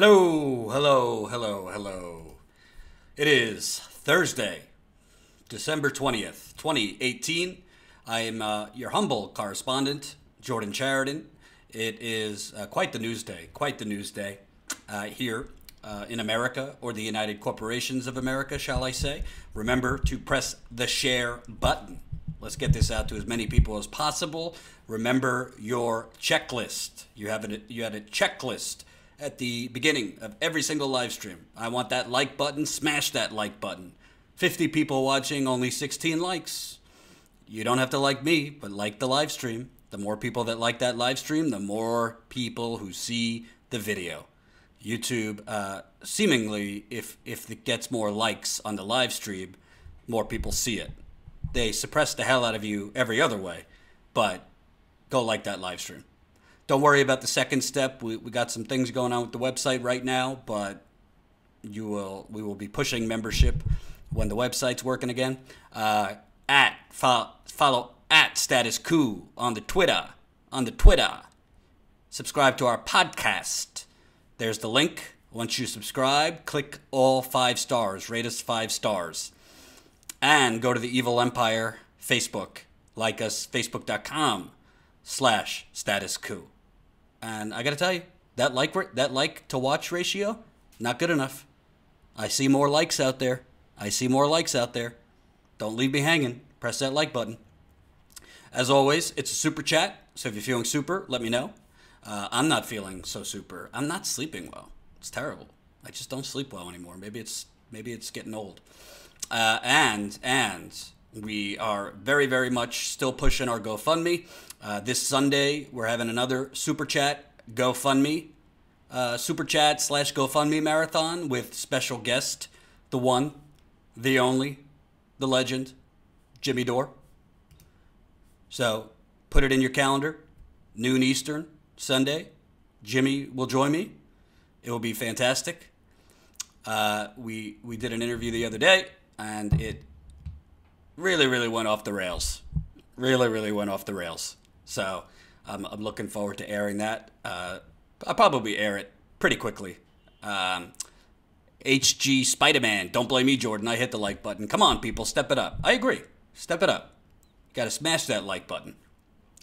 Hello, hello, hello, hello. It is Thursday, December 20th, 2018. I am your humble correspondent, Jordan Sheridan. It is quite the news day here in America, or the United Corporations of America, shall I say. Remember to press the share button. Let's get this out to as many people as possible. Remember your checklist. You had a checklist at the beginning of every single live stream. I want that like button. Smash that like button. 50 people watching, only 16 likes. You don't have to like me, but like the live stream. The more people that like that live stream, the more people who see the video. YouTube, seemingly, if it gets more likes on the live stream, more people see it. They suppress the hell out of you every other way, but go like that live stream. Don't worry about the second step. We got some things going on with the website right now, but we will be pushing membership when the website's working again. Follow at Status Coup on the Twitter. Subscribe to our podcast. There's the link. Once you subscribe, click all 5 stars. Rate us 5 stars. And go to the Evil Empire Facebook. Like us, facebook.com/Status Coup. And I got to tell you, that like to watch ratio, not good enough. I see more likes out there. Don't leave me hanging. Press that like button. As always, it's a super chat. So if you're feeling super, let me know. I'm not feeling so super. I'm not sleeping well. It's terrible. I just don't sleep well anymore. Maybe it's getting old. And we are very, very much still pushing our GoFundMe. This Sunday, we're having another Super Chat GoFundMe, Super Chat / GoFundMe marathon with special guest, the one, the only, the legend, Jimmy Dore. So put it in your calendar, noon Eastern, Sunday. Jimmy will join me. It will be fantastic. We did an interview the other day, and it really, really went off the rails. Really went off the rails. So I'm looking forward to airing that. I'll probably air it pretty quickly. HG Spider-Man, don't blame me, Jordan. I hit the like button. Come on, people, step it up. I agree. Step it up. Got to smash that like button.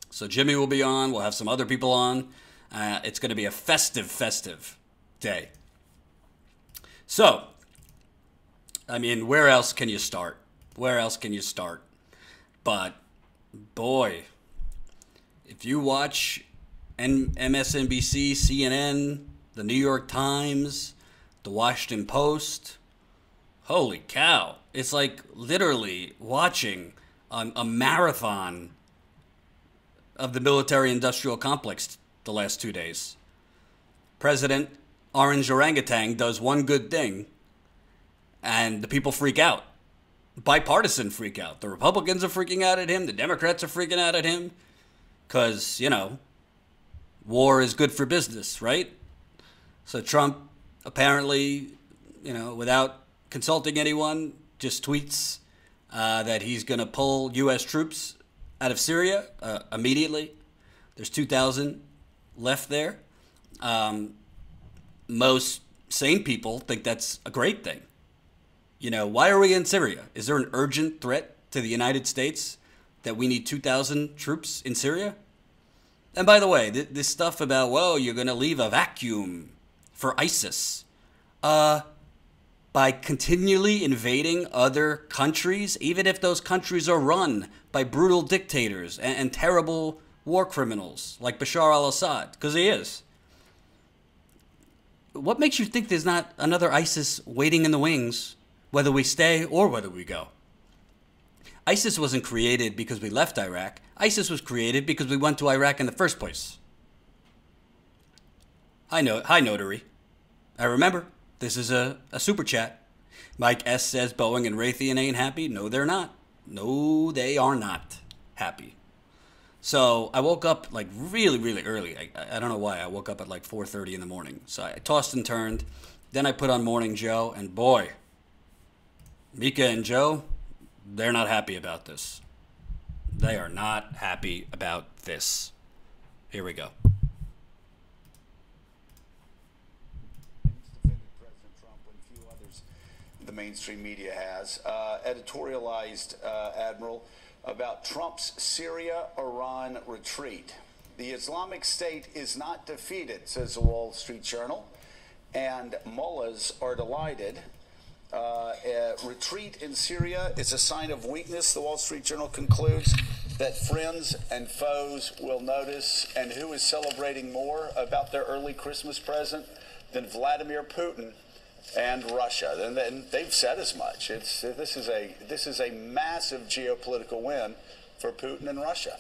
So Jimmy will be on. We'll have some other people on. It's going to be a festive day. So, I mean, where else can you start? But, boy, if you watch MSNBC, CNN, the New York Times, the Washington Post, holy cow. It's like literally watching a marathon of the military-industrial complex the last 2 days. President Orange Orangutan does one good thing, and the people freak out. Bipartisan freak out. The Republicans are freaking out at him. The Democrats are freaking out at him. Because, war is good for business, right? So Trump apparently, without consulting anyone, just tweets that he's going to pull U.S. troops out of Syria immediately. There's 2,000 left there. Most sane people think that's a great thing. Why are we in Syria? Is there an urgent threat to the United States that we need 2,000 troops in Syria? And by the way, this stuff about, you're going to leave a vacuum for ISIS. By continually invading other countries, even if those countries are run by brutal dictators and terrible war criminals like Bashar al-Assad, because he is. What makes you think there's not another ISIS waiting in the wings, whether we stay or whether we go? ISIS wasn't created because we left Iraq. ISIS was created because we went to Iraq in the first place. Hi, Notary. I remember, this is a super chat. Mike S. says Boeing and Raytheon ain't happy. No, they're not. No, they are not happy. So I woke up like really, really early. I don't know why. I woke up at like 4:30 in the morning. So I tossed and turned. Then I put on Morning Joe, and boy, Mika and Joe, they're not happy about this. They are not happy about this. Here we go. the mainstream media has, editorialized, Admiral, about Trump's Syria-Iran retreat. The Islamic State is not defeated, says the Wall Street Journal, and mullahs are delighted. A retreat in Syria is a sign of weakness, the Wall Street Journal concludes, that friends and foes will notice. And who is celebrating more about their early Christmas present than Vladimir Putin and Russia? And they've said as much. This is a massive geopolitical win for Putin and Russia.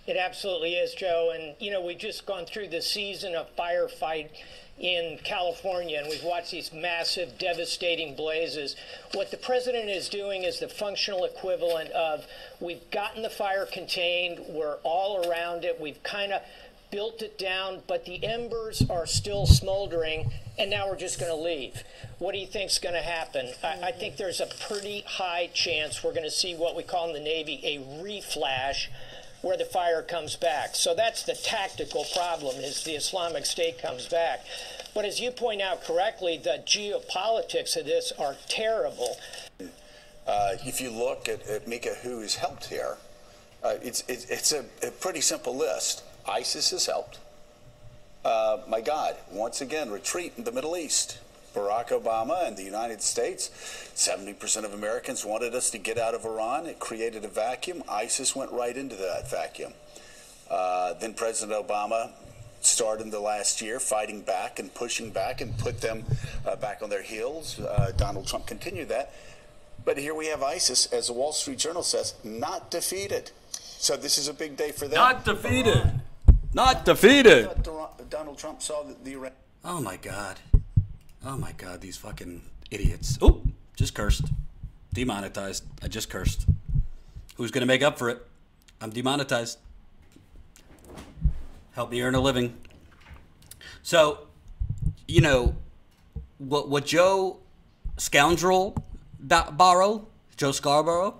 It absolutely is, Joe. And, you know, we've just gone through the season of firefight in California, and we've watched these massive, devastating blazes. What the president is doing is the functional equivalent of, we've gotten the fire contained, we're all around it, we've kind of built it down, but the embers are still smoldering, and now we're just going to leave. What do you think's going to happen? I think there's a pretty high chance we're going to see what we call in the Navy a reflash, where the fire comes back. So that's the tactical problem, is the Islamic State comes back. But as you point out correctly, the geopolitics of this are terrible. If you look at Mika, who has helped here, it's a pretty simple list. ISIS has helped. My God, once again, retreat in the Middle East. Barack Obama and the United States, 70% of Americans wanted us to get out of Iran. It created a vacuum. ISIS went right into that vacuum. Then President Obama started in the last year fighting back and pushing back and put them back on their heels. Donald Trump continued that. But here we have ISIS, as the Wall Street Journal says, not defeated. So this is a big day for them. Not defeated. Not defeated. Donald Trump saw the Iran. Oh, my God. Oh, my God, these fucking idiots. Oh, just cursed. Demonetized. I just cursed. Who's going to make up for it? I'm demonetized. Help me earn a living. So, you know, what Joe Scoundrel Barrow, Joe Scarborough,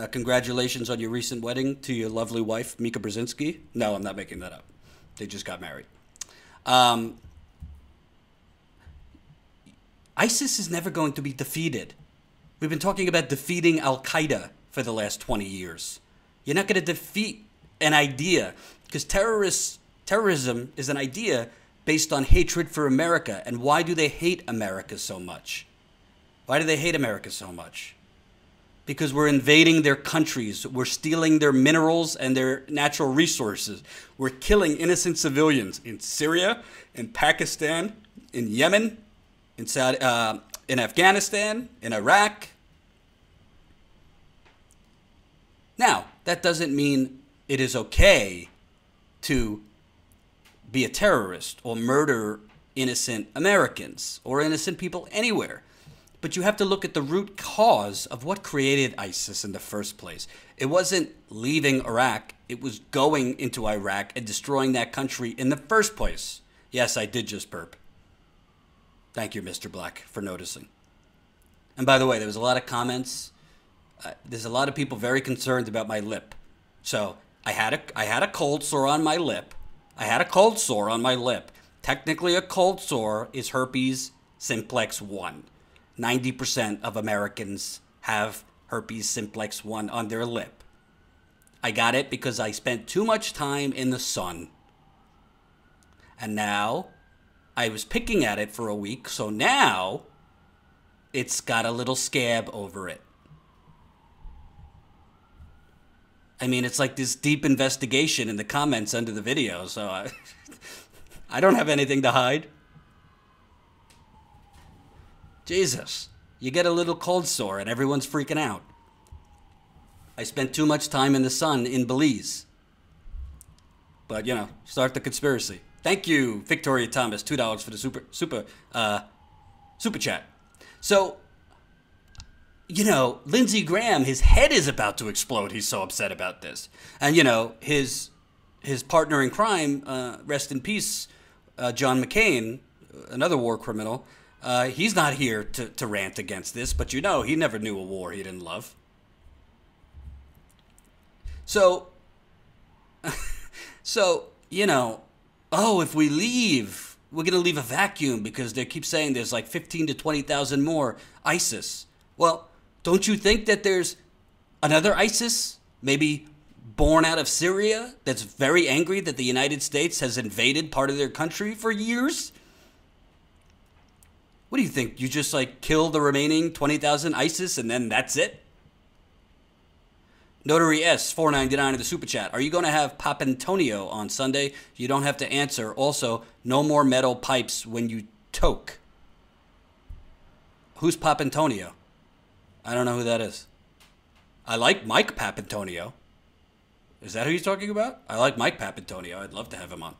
congratulations on your recent wedding to your lovely wife, Mika Brzezinski. No, I'm not making that up. They just got married. ISIS is never going to be defeated. We've been talking about defeating Al-Qaeda for the last 20 years. You're not going to defeat an idea, because terrorism is an idea based on hatred for America. And why do they hate America so much? Why do they hate America so much? Because we're invading their countries. We're stealing their minerals and their natural resources. We're killing innocent civilians in Syria, in Pakistan, in Yemen, in Afghanistan, in Iraq. Now, that doesn't mean it is okay to be a terrorist or murder innocent Americans or innocent people anywhere. But you have to look at the root cause of what created ISIS in the first place. It wasn't leaving Iraq. It was going into Iraq and destroying that country in the first place. Yes, I did just burp. Thank you, Mr. Black, for noticing. And by the way, there was a lot of comments. There's a lot of people very concerned about my lip. So I had a cold sore on my lip. Technically, a cold sore is herpes simplex 1. 90% of Americans have herpes simplex 1 on their lip. I got it because I spent too much time in the sun. And now I was picking at it for a week, so now it's got a little scab over it. I mean, it's like this deep investigation in the comments under the video, so I don't have anything to hide. Jesus, you get a little cold sore and everyone's freaking out. I spent too much time in the sun in Belize. But, you know, start the conspiracy. Thank you, Victoria Thomas, $2 for the super chat. So, you know, Lindsey Graham, his head is about to explode. He's so upset about this. And, you know, his partner in crime, rest in peace, John McCain, another war criminal, he's not here to rant against this, but you know, he never knew a war he didn't love. So, you know, oh, if we leave, we're going to leave a vacuum because they keep saying there's like 15 to 20,000 more ISIS. Well, don't you think that there's another ISIS, maybe born out of Syria, that's very angry that the United States has invaded part of their country for years? What do you think? You just like kill the remaining 20,000 ISIS and then that's it? Notary S, $4.99 in the super chat. Are you going to have Papantonio on Sunday? You don't have to answer. Also, no more metal pipes when you toke. Who's Papantonio? I don't know who that is. I like Mike Papantonio. Is that who you're talking about? I like Mike Papantonio. I'd love to have him on.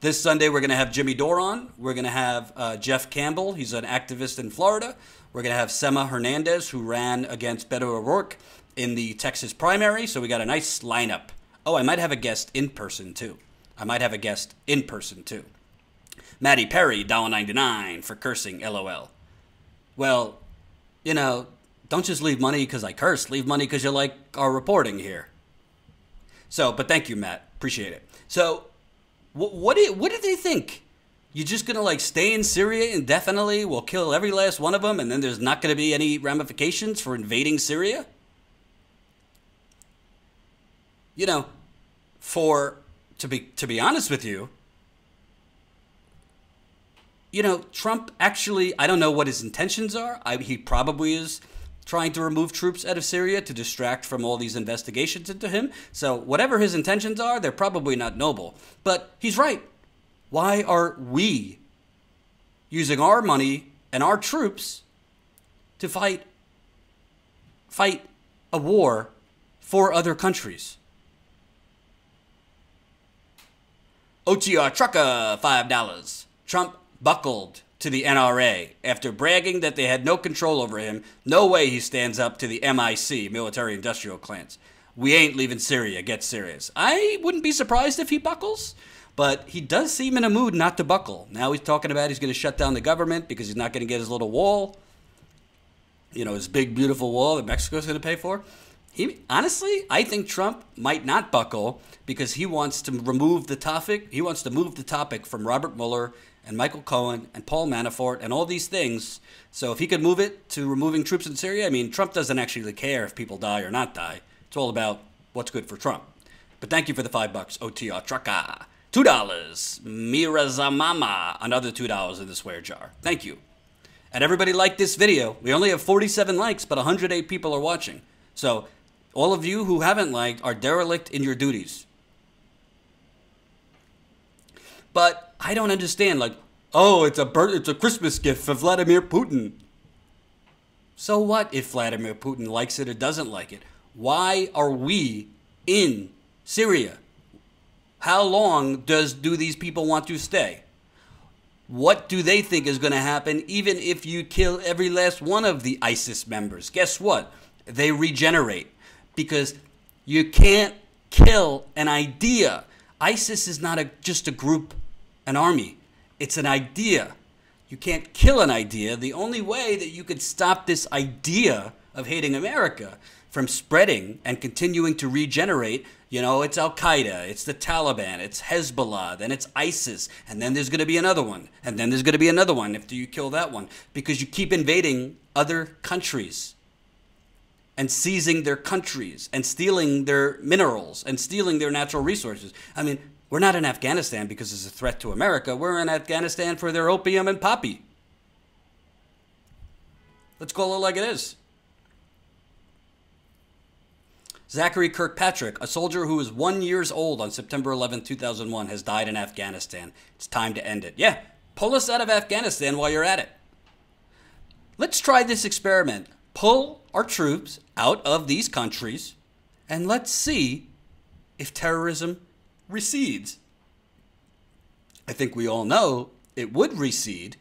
This Sunday, we're going to have Jimmy Dore on. We're going to have Jeff Campbell. He's an activist in Florida. We're going to have Sema Hernandez, who ran against Beto O'Rourke in the Texas primary. So we got a nice lineup. Oh, I might have a guest in person, too. Maddie Perry, $1.99 for cursing, LOL. Well, you know, don't just leave money because I curse. Leave money because you like our reporting here. So, but thank you, Matt. Appreciate it. So, what do they think? You're just going to like stay in Syria indefinitely? We'll kill every last one of them and then there's not going to be any ramifications for invading Syria? You know, to be honest with you, you know, Trump actually, I don't know what his intentions are. He probably is trying to remove troops out of Syria to distract from all these investigations into him. So whatever his intentions are, they're probably not noble. But he's right. Why are we using our money and our troops to fight a war for other countries? OTR Trucker, $5. Trump buckled to the NRA after bragging that they had no control over him. No way he stands up to the MIC, military-industrial clans. We ain't leaving Syria. Get serious. I wouldn't be surprised if he buckles, but he does seem in a mood not to buckle. Now he's talking about he's going to shut down the government because he's not going to get his little wall, you know, his big, beautiful wall that Mexico's going to pay for. Honestly, I think Trump might not buckle because he wants to remove the topic. He wants to move the topic from Robert Mueller and Michael Cohen and Paul Manafort and all these things. So if he could move it to removing troops in Syria, I mean, Trump doesn't actually care if people die or not die. It's all about what's good for Trump. But thank you for the $5, OTR Trucker. $2, Mirazamama, another $2 in the swear jar. Thank you. And everybody liked this video. We only have 47 likes, but 108 people are watching. So all of you who haven't liked are derelict in your duties. But I don't understand, like, oh, it's a Christmas gift for Vladimir Putin. So what if Vladimir Putin likes it or doesn't like it? Why are we in Syria? How long do these people want to stay? What do they think is going to happen even if you kill every last one of the ISIS members? Guess what? They regenerate because you can't kill an idea. ISIS is not just a group, an army. It's an idea. You can't kill an idea. The only way that you could stop this idea of hating America from spreading and continuing to regenerate, you know, it's Al-Qaeda, it's the Taliban, it's Hezbollah, then it's ISIS, and then there's going to be another one, and then there's going to be another one after you kill that one, because you keep invading other countries and seizing their countries and stealing their minerals and stealing their natural resources. I mean, we're not in Afghanistan because it's a threat to America. We're in Afghanistan for their opium and poppy. Let's call it like it is. Zachary Kirkpatrick, a soldier who was 1 year old on September 11, 2001, has died in Afghanistan. It's time to end it. Yeah, pull us out of Afghanistan while you're at it. Let's try this experiment. Pull our troops out of these countries, and let's see if terrorism recedes. I think we all know it would recede,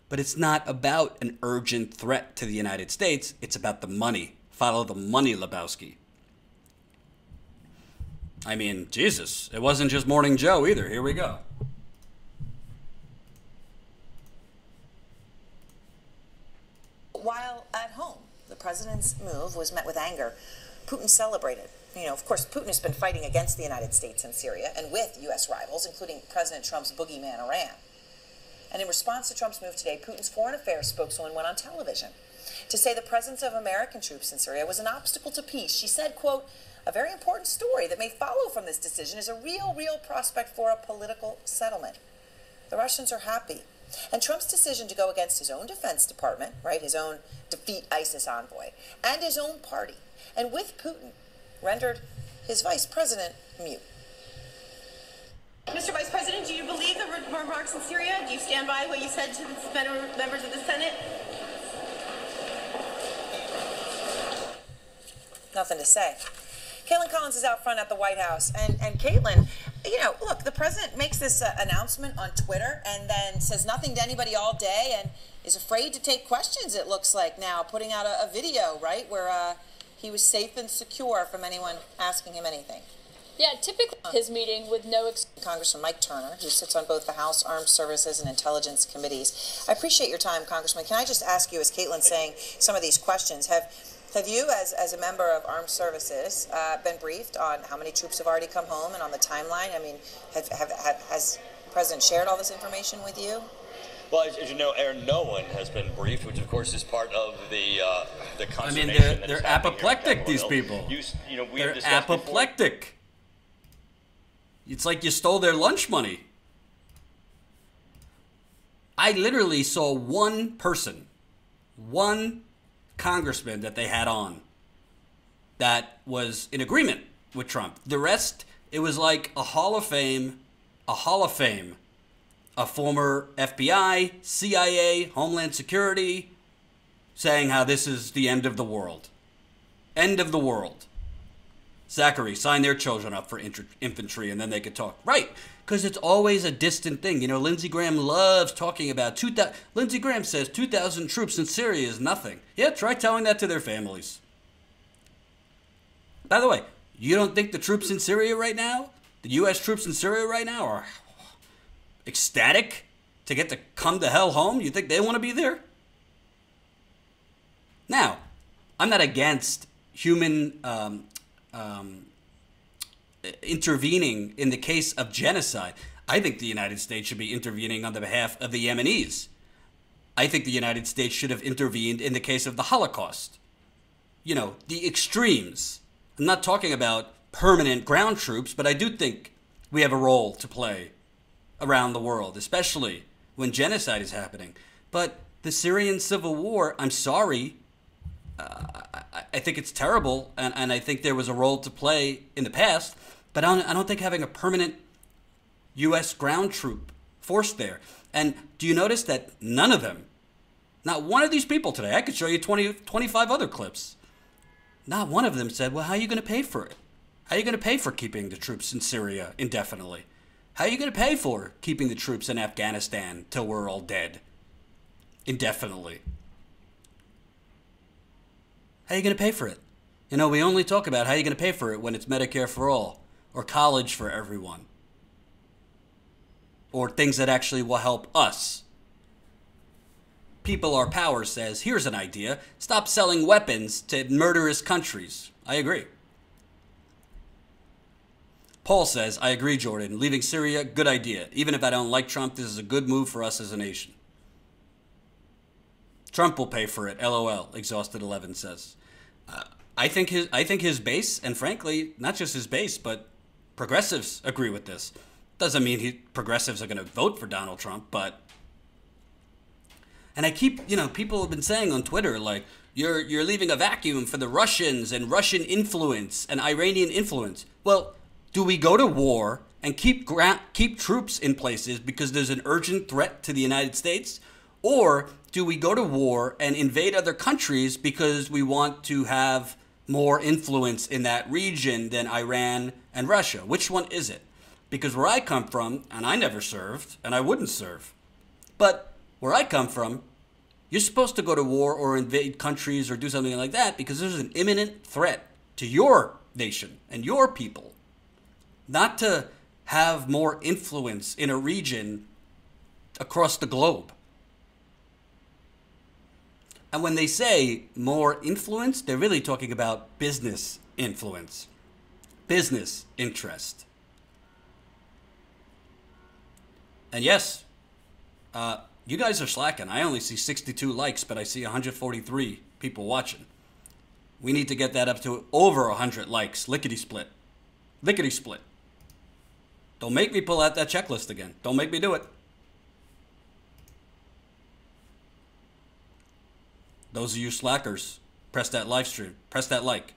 but it's not about an urgent threat to the United States. It's about the money. Follow the money, Lebowski. I mean, Jesus, it wasn't just Morning Joe either. Here we go. While at home, the president's move was met with anger. Putin celebrated. You know, of course, Putin has been fighting against the United States in Syria and with U.S. rivals, including President Trump's boogeyman, Iran. And in response to Trump's move today, Putin's foreign affairs spokeswoman went on television to say the presence of American troops in Syria was an obstacle to peace. She said, quote, "A very important story that may follow from this decision is a real prospect for a political settlement. The Russians are happy. And Trump's decision to go against his own Defense Department, right, his own defeat ISIS envoy, and his own party, and with Putin, rendered his vice president mute." Mr. Vice President, do you believe the remarks in Syria? Do you stand by what you said to the members of the Senate? Nothing to say. Caitlin Collins is out front at the White House. And Caitlin, you know, look, the president makes this announcement on Twitter and then says nothing to anybody all day and is afraid to take questions, it looks like now, putting out a video, right, where he was safe and secure from anyone asking him anything. Yeah, typically his meeting with no... Congressman Mike Turner, who sits on both the House Armed Services and Intelligence Committees. I appreciate your time, Congressman. Can I just ask you, as Caitlin's saying some of these questions, have you, as a member of Armed Services, been briefed on how many troops have already come home and on the timeline? I mean, has the President shared all this information with you? Well, as you know, Aaron, no one has been briefed, which of course is part of the consternation. I mean, they're apoplectic, these people. They're apoplectic. It's like you stole their lunch money. I literally saw one person, one congressman that they had on that was in agreement with Trump. The rest, it was like a Hall of Fame, a former FBI, CIA, Homeland Security, saying how this is the end of the world. End of the world. Zachary, sign their children up for infantry and then they could talk. Right, because it's always a distant thing. You know, Lindsey Graham loves talking about 2,000. Lindsey Graham says 2,000 troops in Syria is nothing. Yeah, try telling that to their families. By the way, you don't think the troops in Syria right now, the U.S. troops in Syria right now are ecstatic to get to come the hell home? You think they want to be there? Now, I'm not against human intervening in the case of genocide. I think the United States should be intervening on the behalf of the Yemenis. I think the United States should have intervened in the case of the Holocaust. You know, the extremes. I'm not talking about permanent ground troops, but I do think we have a role to play around the world, especially when genocide is happening. But the Syrian civil war, I'm sorry, I think it's terrible, and I think there was a role to play in the past, but I don't think having a permanent U.S. ground troop force there. And do you notice that none of them, not one of these people today, I could show you 25 other clips, not one of them said, well, how are you going to pay for it? How are you going to pay for keeping the troops in Syria indefinitely? How are you going to pay for keeping the troops in Afghanistan till we're all dead indefinitely? How are you going to pay for it? You know, we only talk about how you're going to pay for it when it's Medicare for all or college for everyone or things that actually will help us. People Our Power says, here's an idea. Stop selling weapons to murderous countries. I agree. Paul says, I agree, Jordan. Leaving Syria, good idea. Even if I don't like Trump, this is a good move for us as a nation. Trump will pay for it. LOL. Exhausted 11 says. I think his base, and frankly, not just his base, but progressives agree with this. Doesn't mean progressives are going to vote for Donald Trump, but... And I keep, people have been saying on Twitter, like, you're leaving a vacuum for the Russians and Russian influence and Iranian influence. Well, do we go to war and keep troops in places because there's an urgent threat to the United States? Or do we go to war and invade other countries because we want to have more influence in that region than Iran and Russia? Which one is it? Because where I come from, and I never served, and I wouldn't serve, but where I come from, you're supposed to go to war or invade countries or do something like that because there's an imminent threat to your nation and your people, not to have more influence in a region across the globe. And when they say more influence, they're really talking about business influence, business interest. And yes, You guys are slacking. I only see 62 likes, but I see 143 people watching. We need to get that up to over 100 likes. Lickety-split. Lickety-split. Don't make me pull out that checklist again. Don't make me do it. Those of you slackers, press that live stream. Press that like.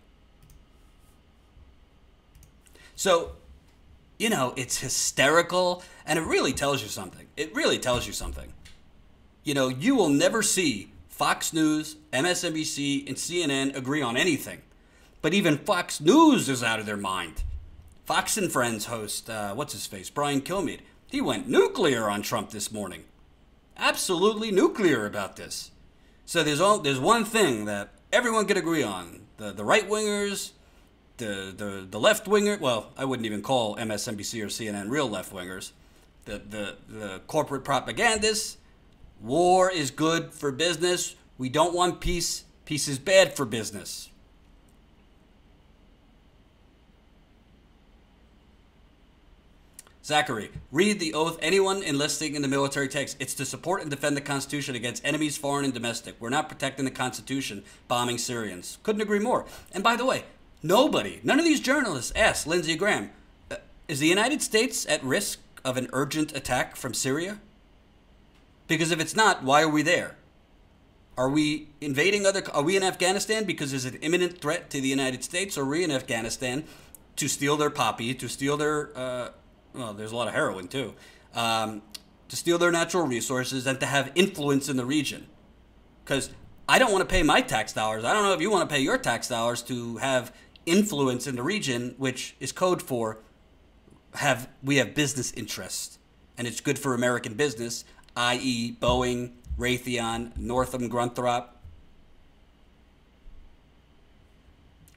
So, you know, it's hysterical, and it really tells you something. It really tells you something. You know, you will never see Fox News, MSNBC, and CNN agree on anything. But even Fox News is out of their mind. Fox and Friends host, what's his face, Brian Kilmeade, he went nuclear on Trump this morning. Absolutely nuclear about this. So there's one thing that everyone could agree on. The right-wingers, the left-winger, well, I wouldn't even call MSNBC or CNN real left-wingers. The corporate propagandists. War is good for business. We don't want peace. Peace is bad for business. Zachary, read the oath anyone enlisting in the military takes. It's to support and defend the Constitution against enemies, foreign and domestic. We're not protecting the Constitution, bombing Syrians. Couldn't agree more. And by the way, none of these journalists asked Lindsey Graham, is the United States at risk of an urgent attack from Syria? Because if it's not, why are we there? Are we invading are we in Afghanistan because there's an imminent threat to the United States? Or are we in Afghanistan to steal their poppy, to steal their, well, there's a lot of heroin too, to steal their natural resources and to have influence in the region? Because I don't want to pay my tax dollars. I don't know if you want to pay your tax dollars to have influence in the region, which is code for we have business interests. And it's good for American business, i.e. Boeing, Raytheon, Northrop Grumman,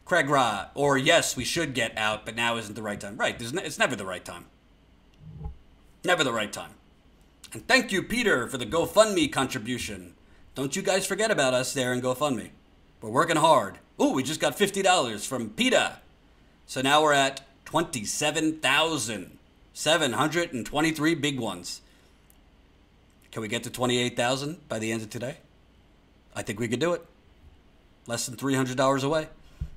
Craig Ra, or yes, we should get out, but now isn't the right time. Right, it's never the right time. Never the right time. And thank you, Peter, for the GoFundMe contribution. Don't you guys forget about us there in GoFundMe. We're working hard. Ooh, we just got $50 from PETA. So now we're at 27,723 big ones. Can we get to 28,000 by the end of today? I think we could do it. Less than $300 away.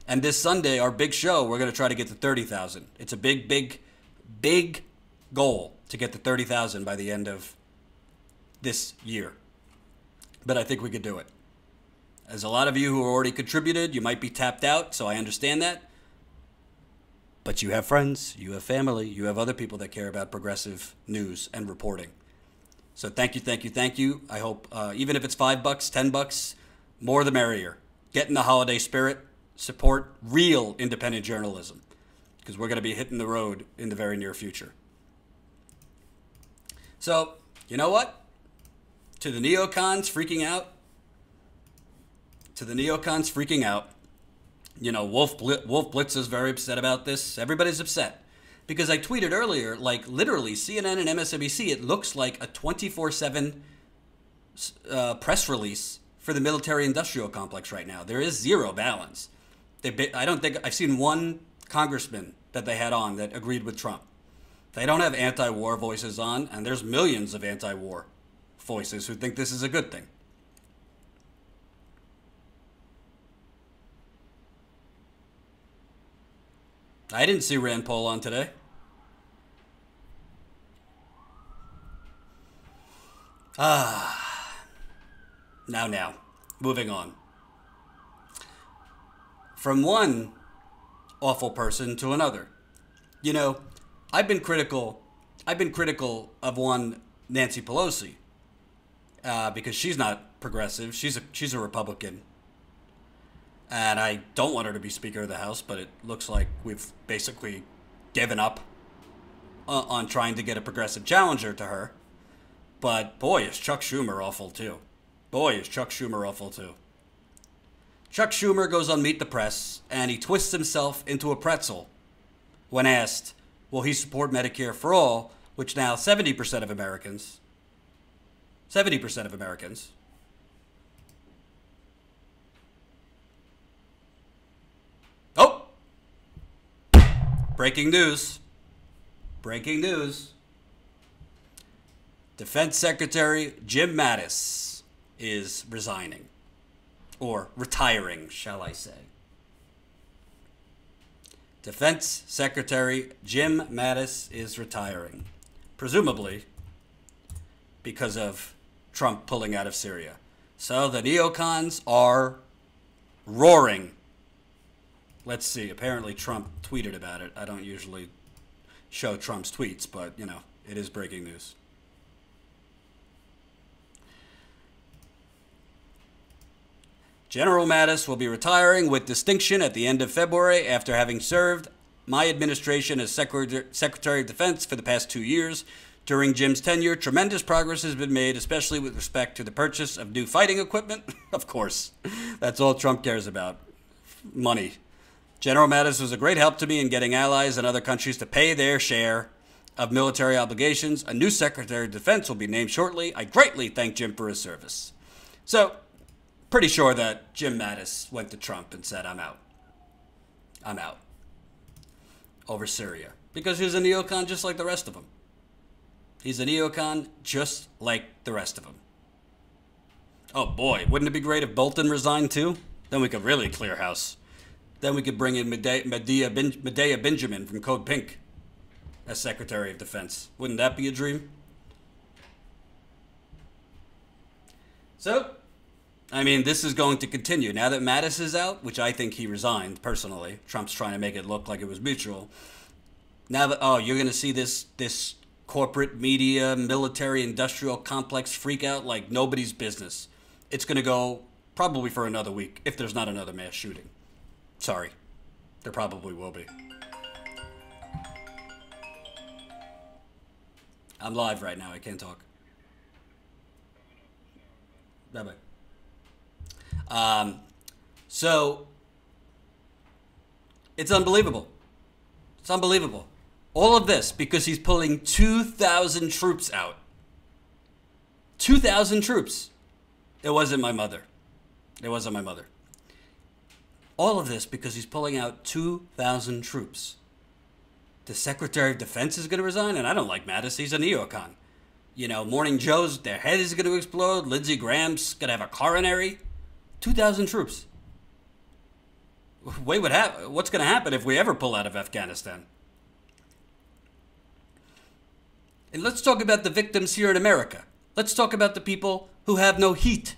And this Sunday, our big show, we're going to try to get to 30,000. It's a big, big, big goal to get to 30,000 by the end of this year. But I think we could do it. As a lot of you who already contributed, you might be tapped out, so I understand that. But you have friends, you have family, you have other people that care about progressive news and reporting. So thank you, thank you, thank you. I hope, even if it's $5, $10, more the merrier. Get in the holiday spirit. Support real independent journalism, because we're going to be hitting the road in the very near future. So, you know what? To the neocons freaking out, you know, Wolf Blitz is very upset about this. Everybody's upset. Because I tweeted earlier, like literally CNN and MSNBC, it looks like a 24/7 press release for the military-industrial complex right now. There is zero balance. I don't think I've seen one congressman that they had on that agreed with Trump. They don't have anti-war voices on, and there's millions of anti-war voices who think this is a good thing. I didn't see Rand Paul on today. Now, moving on. From one awful person to another. You know, I've been critical of one Nancy Pelosi because she's not progressive. She's a Republican. And I don't want her to be Speaker of the House, but it looks like we've basically given up on trying to get a progressive challenger to her. But boy, is Chuck Schumer awful too. Chuck Schumer goes on Meet the Press, and he twists himself into a pretzel when asked, will he support Medicare for all, which now 70% of Americans, oh! Breaking news. Defense Secretary Jim Mattis is resigning. Or retiring, shall I say. Defense Secretary Jim Mattis is retiring. Presumably because of Trump pulling out of Syria. So the neocons are roaring. Let's see. Apparently Trump tweeted about it. I don't usually show Trump's tweets, but, you know, it is breaking news. General Mattis will be retiring with distinction at the end of February after having served my administration as Secretary of Defense for the past 2 years. During Jim's tenure, tremendous progress has been made, especially with respect to the purchase of new fighting equipment. Of course, that's all Trump cares about. Money. General Mattis was a great help to me in getting allies and other countries to pay their share of military obligations. A new Secretary of Defense will be named shortly. I greatly thank Jim for his service. So, pretty sure that Jim Mattis went to Trump and said, I'm out. I'm out. Over Syria. Because he's a neocon just like the rest of them. He's a neocon just like the rest of them. Oh boy, wouldn't it be great if Bolton resigned too? Then we could really clear house. Then we could bring in Medea Benjamin from Code Pink as Secretary of Defense. Wouldn't that be a dream? So, I mean, this is going to continue. Now that Mattis is out, which I think he resigned, personally. Trump's trying to make it look like it was mutual. Now that, oh, you're going to see this corporate media, military, industrial complex freak out like nobody's business. It's going to go probably for another week, if there's not another mass shooting. Sorry. There probably will be. I'm live right now. I can't talk. Bye-bye. So, it's unbelievable. It's unbelievable. All of this because he's pulling 2,000 troops out. 2,000 troops. It wasn't my mother. It wasn't my mother. All of this because he's pulling out 2,000 troops. The Secretary of Defense is going to resign, and I don't like Mattis. He's a neocon. You know, Morning Joe's, their head is going to explode. Lindsey Graham's going to have a coronary. 2,000 troops. What's going to happen if we ever pull out of Afghanistan? And let's talk about the victims here in America. Let's talk about the people who have no heat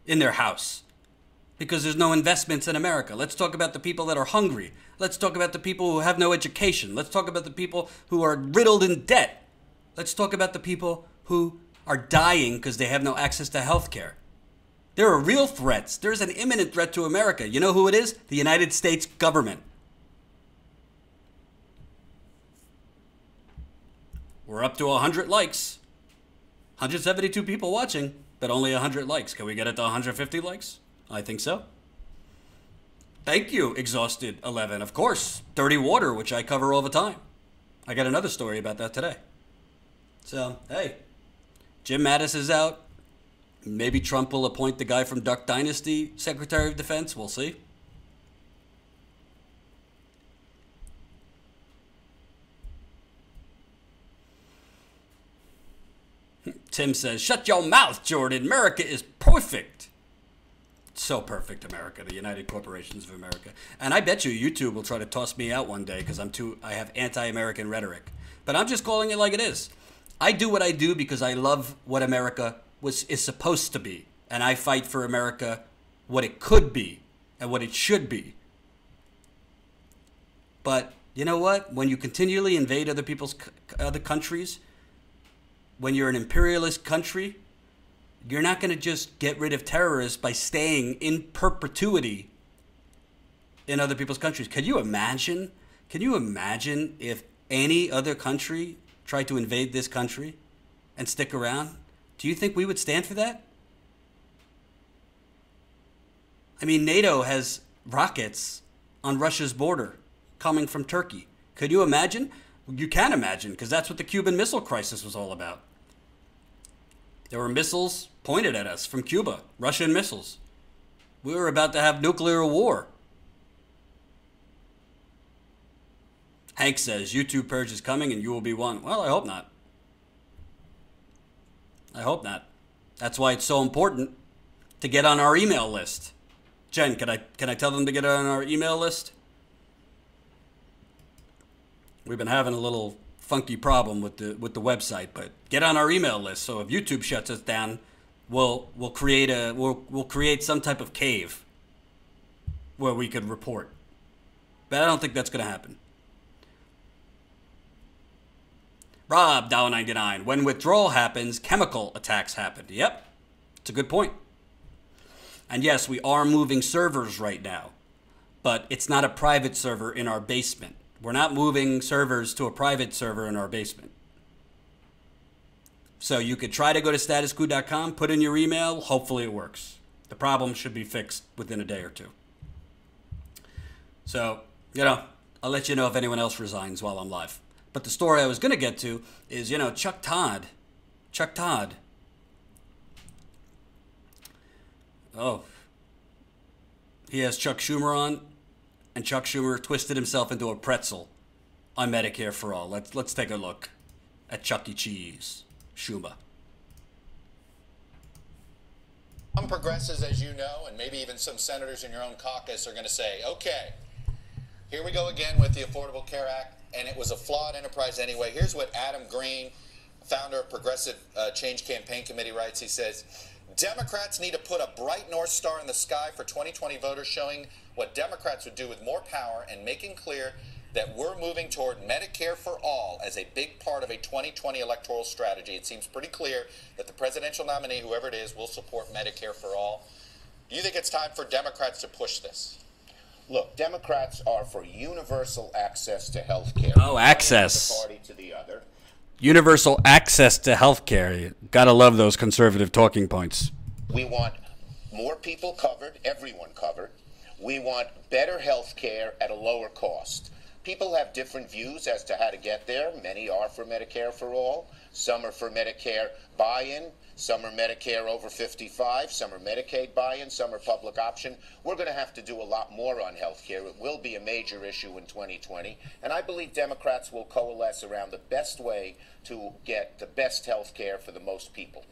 in their house because there's no investments in America. Let's talk about the people that are hungry. Let's talk about the people who have no education. Let's talk about the people who are riddled in debt. Let's talk about the people who are dying because they have no access to health care. There are real threats. There's an imminent threat to America. You know who it is? The United States government. We're up to 100 likes. 172 people watching, but only 100 likes. Can we get it to 150 likes? I think so. Thank you, Exhausted 11. Of course, Dirty Water, which I cover all the time. I got another story about that today. So, hey, Jim Mattis is out. Maybe Trump will appoint the guy from Duck Dynasty Secretary of Defense. We'll see. Tim says, shut your mouth, Jordan. America is perfect. So perfect, America, the United Corporations of America. And I bet you YouTube will try to toss me out one day because I have anti-American rhetoric. But I'm just calling it like it is. I do what I do because I love what America is supposed to be. And I fight for America, what it could be and what it should be. But you know what? When you continually invade other countries, when you're an imperialist country, you're not going to just get rid of terrorists by staying in perpetuity in other people's countries. Can you imagine? Can you imagine if any other country tried to invade this country and stick around? Do you think we would stand for that? I mean, NATO has rockets on Russia's border coming from Turkey. Could you imagine? You can imagine, because that's what the Cuban Missile Crisis was all about. There were missiles pointed at us from Cuba, Russian missiles. We were about to have nuclear war. Hank says, YouTube purge is coming and you will be one. Well, I hope not. I hope not. That's why it's so important to get on our email list. Jen, can I tell them to get on our email list? We've been having a little funky problem with the website, but get on our email list. So if YouTube shuts us down, we'll create some type of cave where we could report. But I don't think that's going to happen. Rob, $1.99. When withdrawal happens, chemical attacks happen. Yep, it's a good point. And yes, we are moving servers right now, but it's not a private server in our basement. We're not moving servers to a private server in our basement. So you could try to go to statusquo.com, put in your email, hopefully it works. The problem should be fixed within a day or two. So, I'll let you know if anyone else resigns while I'm live. But the story I was going to get to is, Chuck Todd. Oh. He has Chuck Schumer on, and Chuck Schumer twisted himself into a pretzel on Medicare for All. Let's take a look at Chuck E. Cheese Schumer. Some progressives, as you know, and maybe even some senators in your own caucus are going to say, okay, here we go again with the Affordable Care Act, and it was a flawed enterprise anyway. Here's what Adam Green, founder of Progressive Change Campaign Committee, writes. He says, Democrats need to put a bright North Star in the sky for 2020 voters, showing what Democrats would do with more power and making clear that we're moving toward Medicare for all as a big part of a 2020 electoral strategy. It seems pretty clear that the presidential nominee, whoever it is, will support Medicare for all. Do you think it's time for Democrats to push this? Look, Democrats are for universal access to health care. Oh, access. One party to the other. Universal access to health care. Gotta love those conservative talking points. We want more people covered, everyone covered. We want better health care at a lower cost. People have different views as to how to get there. Many are for Medicare for all. Some are for Medicare buy-in. Some are Medicare over 55. Some are Medicaid buy-in. Some are public option. We're going to have to do a lot more on health care. It will be a major issue in 2020. And I believe Democrats will coalesce around the best way to get the best health care for the most people.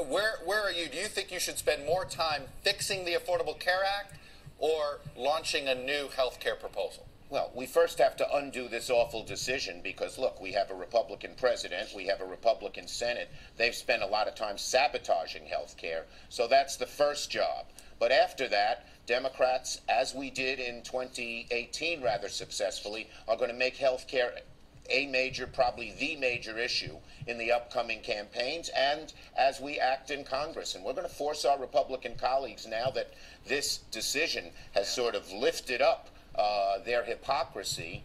Where are you? Do you think you should spend more time fixing the Affordable Care Act or launching a new health care proposal? Well, we first have to undo this awful decision because, look, we have a Republican president, we have a Republican Senate. They've spent a lot of time sabotaging health care, so that's the first job. But after that, Democrats, as we did in 2018 rather successfully, are going to make health care a major, probably the major issue in the upcoming campaigns and as we act in Congress. And we're going to force our Republican colleagues, now that this decision has sort of lifted up their hypocrisy,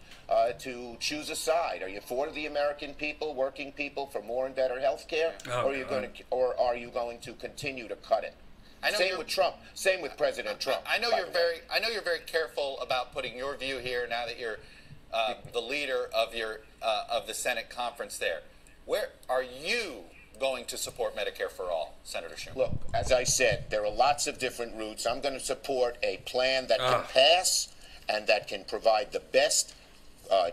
to choose a side. Are you for the American people, working people, for more and better health care, or are you going to continue to cut it? Same with Trump. Same with President Trump. I know you're very careful about putting your view here now that you're the leader of the Senate conference there. Where are you going to support Medicare for all, Senator Schumer? Look, as I said, there are lots of different routes. I'm going to support a plan that can pass and that can provide the best,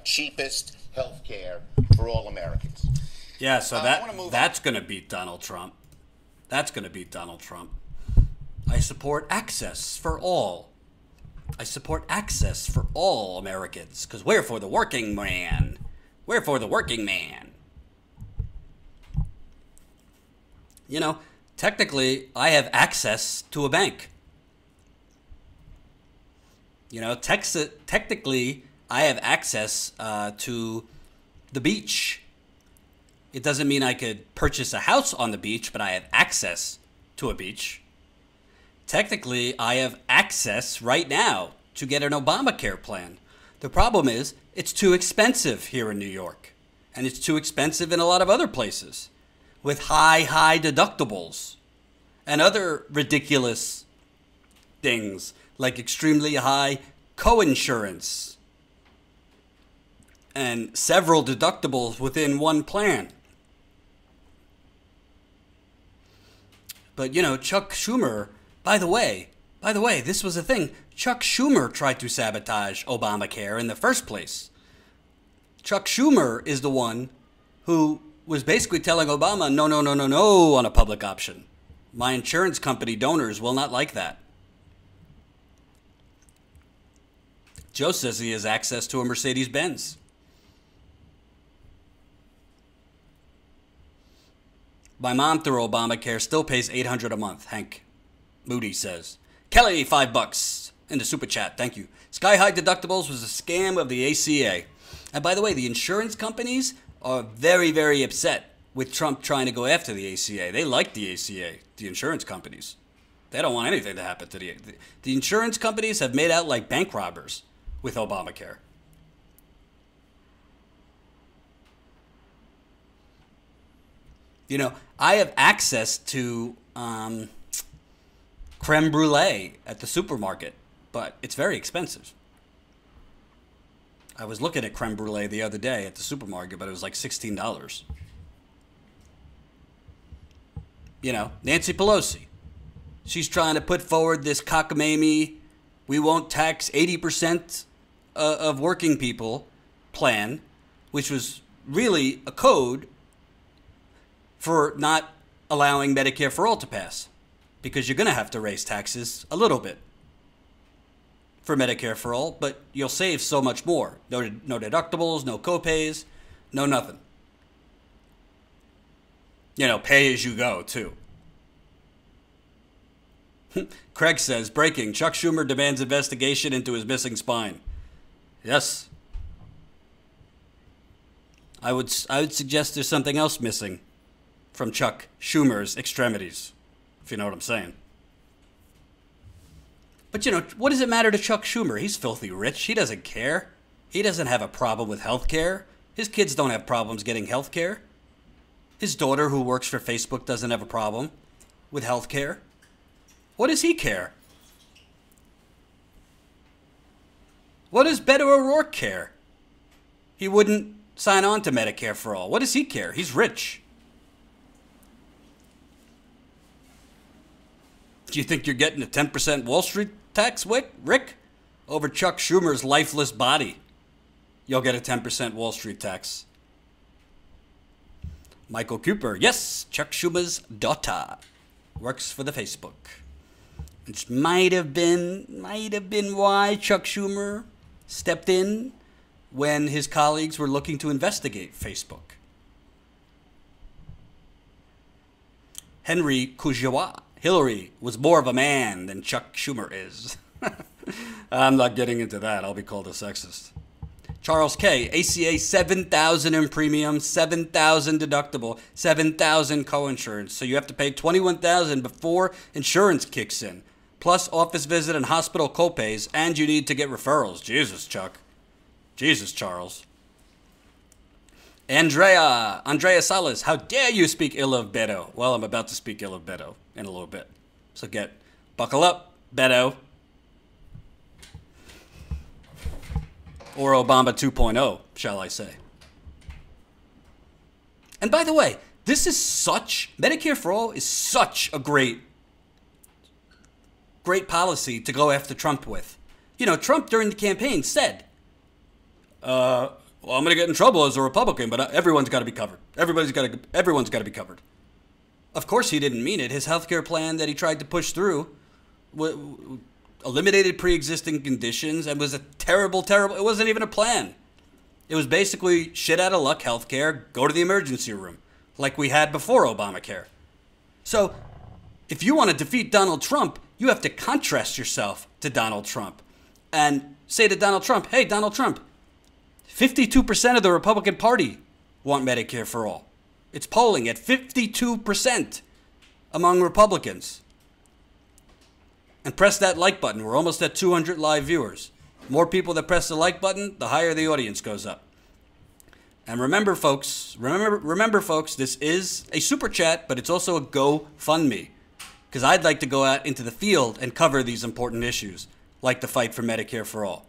cheapest health care for all Americans. Yeah, so that's going to beat Donald Trump. That's going to beat Donald Trump. I support access for all. I support access for all Americans, because we're for the working man. We're for the working man. You know, technically, I have access to a bank. You know, technically, I have access to the beach. It doesn't mean I could purchase a house on the beach, but I have access to a beach. Technically, I have access right now to get an Obamacare plan. The problem is, it's too expensive here in New York. And it's too expensive in a lot of other places, with high deductibles and other ridiculous things like extremely high coinsurance and several deductibles within one plan. But, you know, Chuck Schumer, by the way, this was a thing. Chuck Schumer tried to sabotage Obamacare in the first place. Chuck Schumer is the one who was basically telling Obama, no, no, no, no, no, on a public option. My insurance company donors will not like that. Joe says he has access to a Mercedes-Benz. My mom through Obamacare still pays $800 a month, Hank Moody says. Kelly, $5 in the super chat. Thank you. Sky high deductibles was a scam of the ACA. And by the way, the insurance companies are very, very upset with Trump trying to go after the ACA. They like the ACA, the insurance companies. They don't want anything to happen to the insurance companies have made out like bank robbers with Obamacare. You know, I have access to creme brulee at the supermarket, but it's very expensive. I was looking at creme brulee the other day at the supermarket, but it was like $16. You know, Nancy Pelosi. She's trying to put forward this cockamamie, we won't tax 80% of working people plan, which was really a code for not allowing Medicare for all to pass, because you're going to have to raise taxes a little bit for Medicare for all, but you'll save so much more. No deductibles, no copays, no nothing. You know, pay as you go, too. Craig says, breaking, Chuck Schumer demands investigation into his missing spine. Yes. I would suggest there's something else missing from Chuck Schumer's extremities, if you know what I'm saying. But, you know, what does it matter to Chuck Schumer? He's filthy rich. He doesn't care. He doesn't have a problem with health care. His kids don't have problems getting health care. His daughter, who works for Facebook, doesn't have a problem with health care. What does he care? What does Beto O'Rourke care? He wouldn't sign on to Medicare for all. What does he care? He's rich. Do you think you're getting a 10% Wall Street tax, Rick? Over Chuck Schumer's lifeless body, you'll get a 10% Wall Street tax. Michael Cooper, yes, Chuck Schumer's daughter works for the Facebook. Which might have been why Chuck Schumer stepped in when his colleagues were looking to investigate Facebook. Henry Kujawa, Hillary was more of a man than Chuck Schumer is. I'm not getting into that. I'll be called a sexist. Charles K., ACA $7,000 in premium, $7,000 deductible, $7,000 coinsurance. So you have to pay $21,000 before insurance kicks in, plus office visit and hospital copays, and you need to get referrals. Jesus, Chuck. Jesus, Charles. Andrea Salas, how dare you speak ill of Beto? Well, I'm about to speak ill of Beto in a little bit. So buckle up, Beto. Or Obama 2.0, shall I say. And by the way, Medicare for All is such a great policy to go after Trump with. You know, Trump during the campaign said, well, I'm going to get in trouble as a Republican, but everyone's got to be covered. Everyone's got to be covered. Of course he didn't mean it. His health care plan that he tried to push through eliminated pre-existing conditions and was a terrible, it wasn't even a plan. It was basically shit out of luck health care, go to the emergency room, like we had before Obamacare. So if you want to defeat Donald Trump, you have to contrast yourself to Donald Trump and say to Donald Trump, hey, Donald Trump, 52% of the Republican Party want Medicare for all. It's polling at 52% among Republicans. And press that like button. We're almost at 200 live viewers. More people that press the like button, the higher the audience goes up. And remember, folks, this is a super chat, but it's also a GoFundMe. Because I'd like to go out into the field and cover these important issues, like the fight for Medicare for all.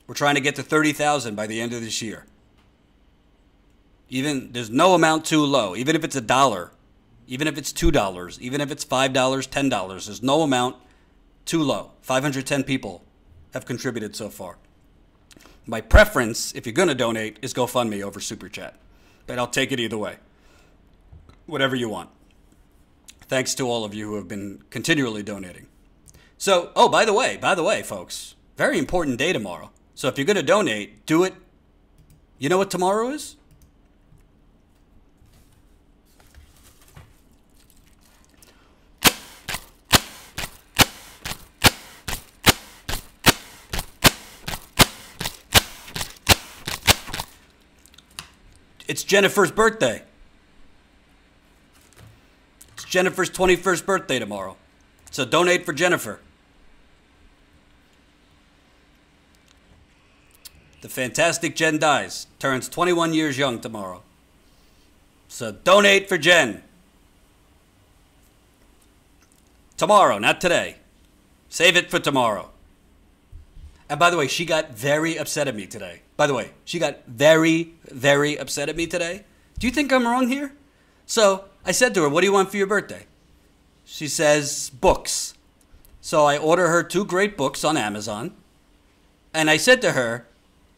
We're trying to get to 30,000 by the end of this year. There's no amount too low. Even if it's $1, even if it's $2, even if it's $5, $10, there's no amount too low. 510 people have contributed so far. My preference, if you're going to donate, is GoFundMe over Super Chat. But I'll take it either way. whatever you want. Thanks to all of you who have been continually donating. So, oh, by the way, folks, very important day tomorrow. So if you're going to donate, do it. You know what tomorrow is? It's Jennifer's birthday. It's Jennifer's 21st birthday tomorrow. So donate for Jennifer. The fantastic Jen Dies turns 21 years young tomorrow. So donate for Jen. Tomorrow, not today. Save it for tomorrow. And by the way, she got very upset at me today. By the way, she got very, very upset at me today. Do you think I'm wrong here? So I said to her, what do you want for your birthday? She says, books. So I order her 2 great books on Amazon. And I said to her,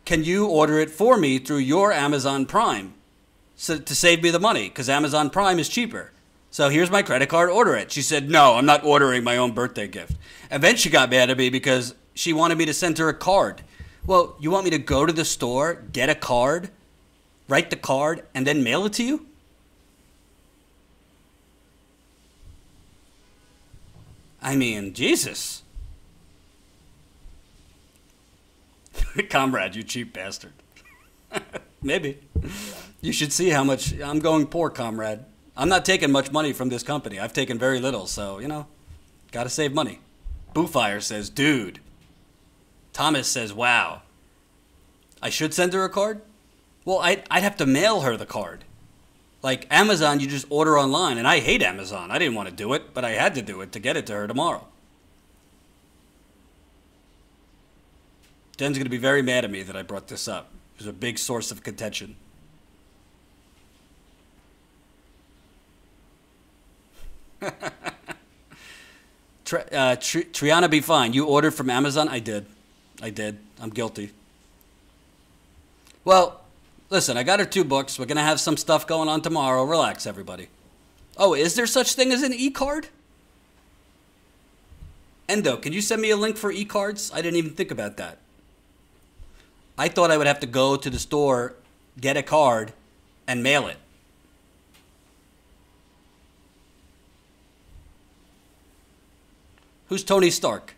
can you order it for me through your Amazon Prime so to save me the money? Because Amazon Prime is cheaper. So here's my credit card, order it. She said, no, I'm not ordering my own birthday gift. And then she got mad at me because she wanted me to send her a card. Well, you want me to go to the store, get a card, write the card, and then mail it to you? I mean, Jesus. Comrade, you cheap bastard. Maybe. You should see how much I'm going poor, comrade. I'm not taking much money from this company. I've taken very little, so, you know, gotta save money. Boofire says, dude. Thomas says, wow. I should send her a card? Well, I'd have to mail her the card. Like Amazon, you just order online, and I hate Amazon. I didn't want to do it, but I had to do it to get it to her tomorrow. Jen's going to be very mad at me that I brought this up. It was a big source of contention. Triana be fine. You ordered from Amazon? I did. I'm guilty. Well, listen, I got her 2 books. We're going to have some stuff going on tomorrow. Relax, everybody. Oh, is there such thing as an e-card? Endo, can you send me a link for e-cards? I didn't even think about that. I thought I would have to go to the store, get a card, and mail it. Who's Tony Stark?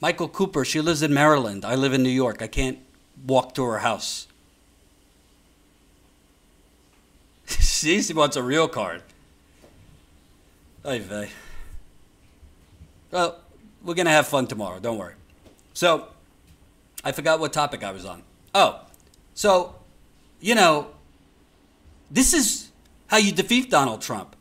Michael Cooper, she lives in Maryland. I live in New York. I can't walk to her house. She wants a real card. Oy vey. Well, we're going to have fun tomorrow. Don't worry. So, I forgot what topic I was on. Oh, so, you know, this is how you defeat Donald Trump.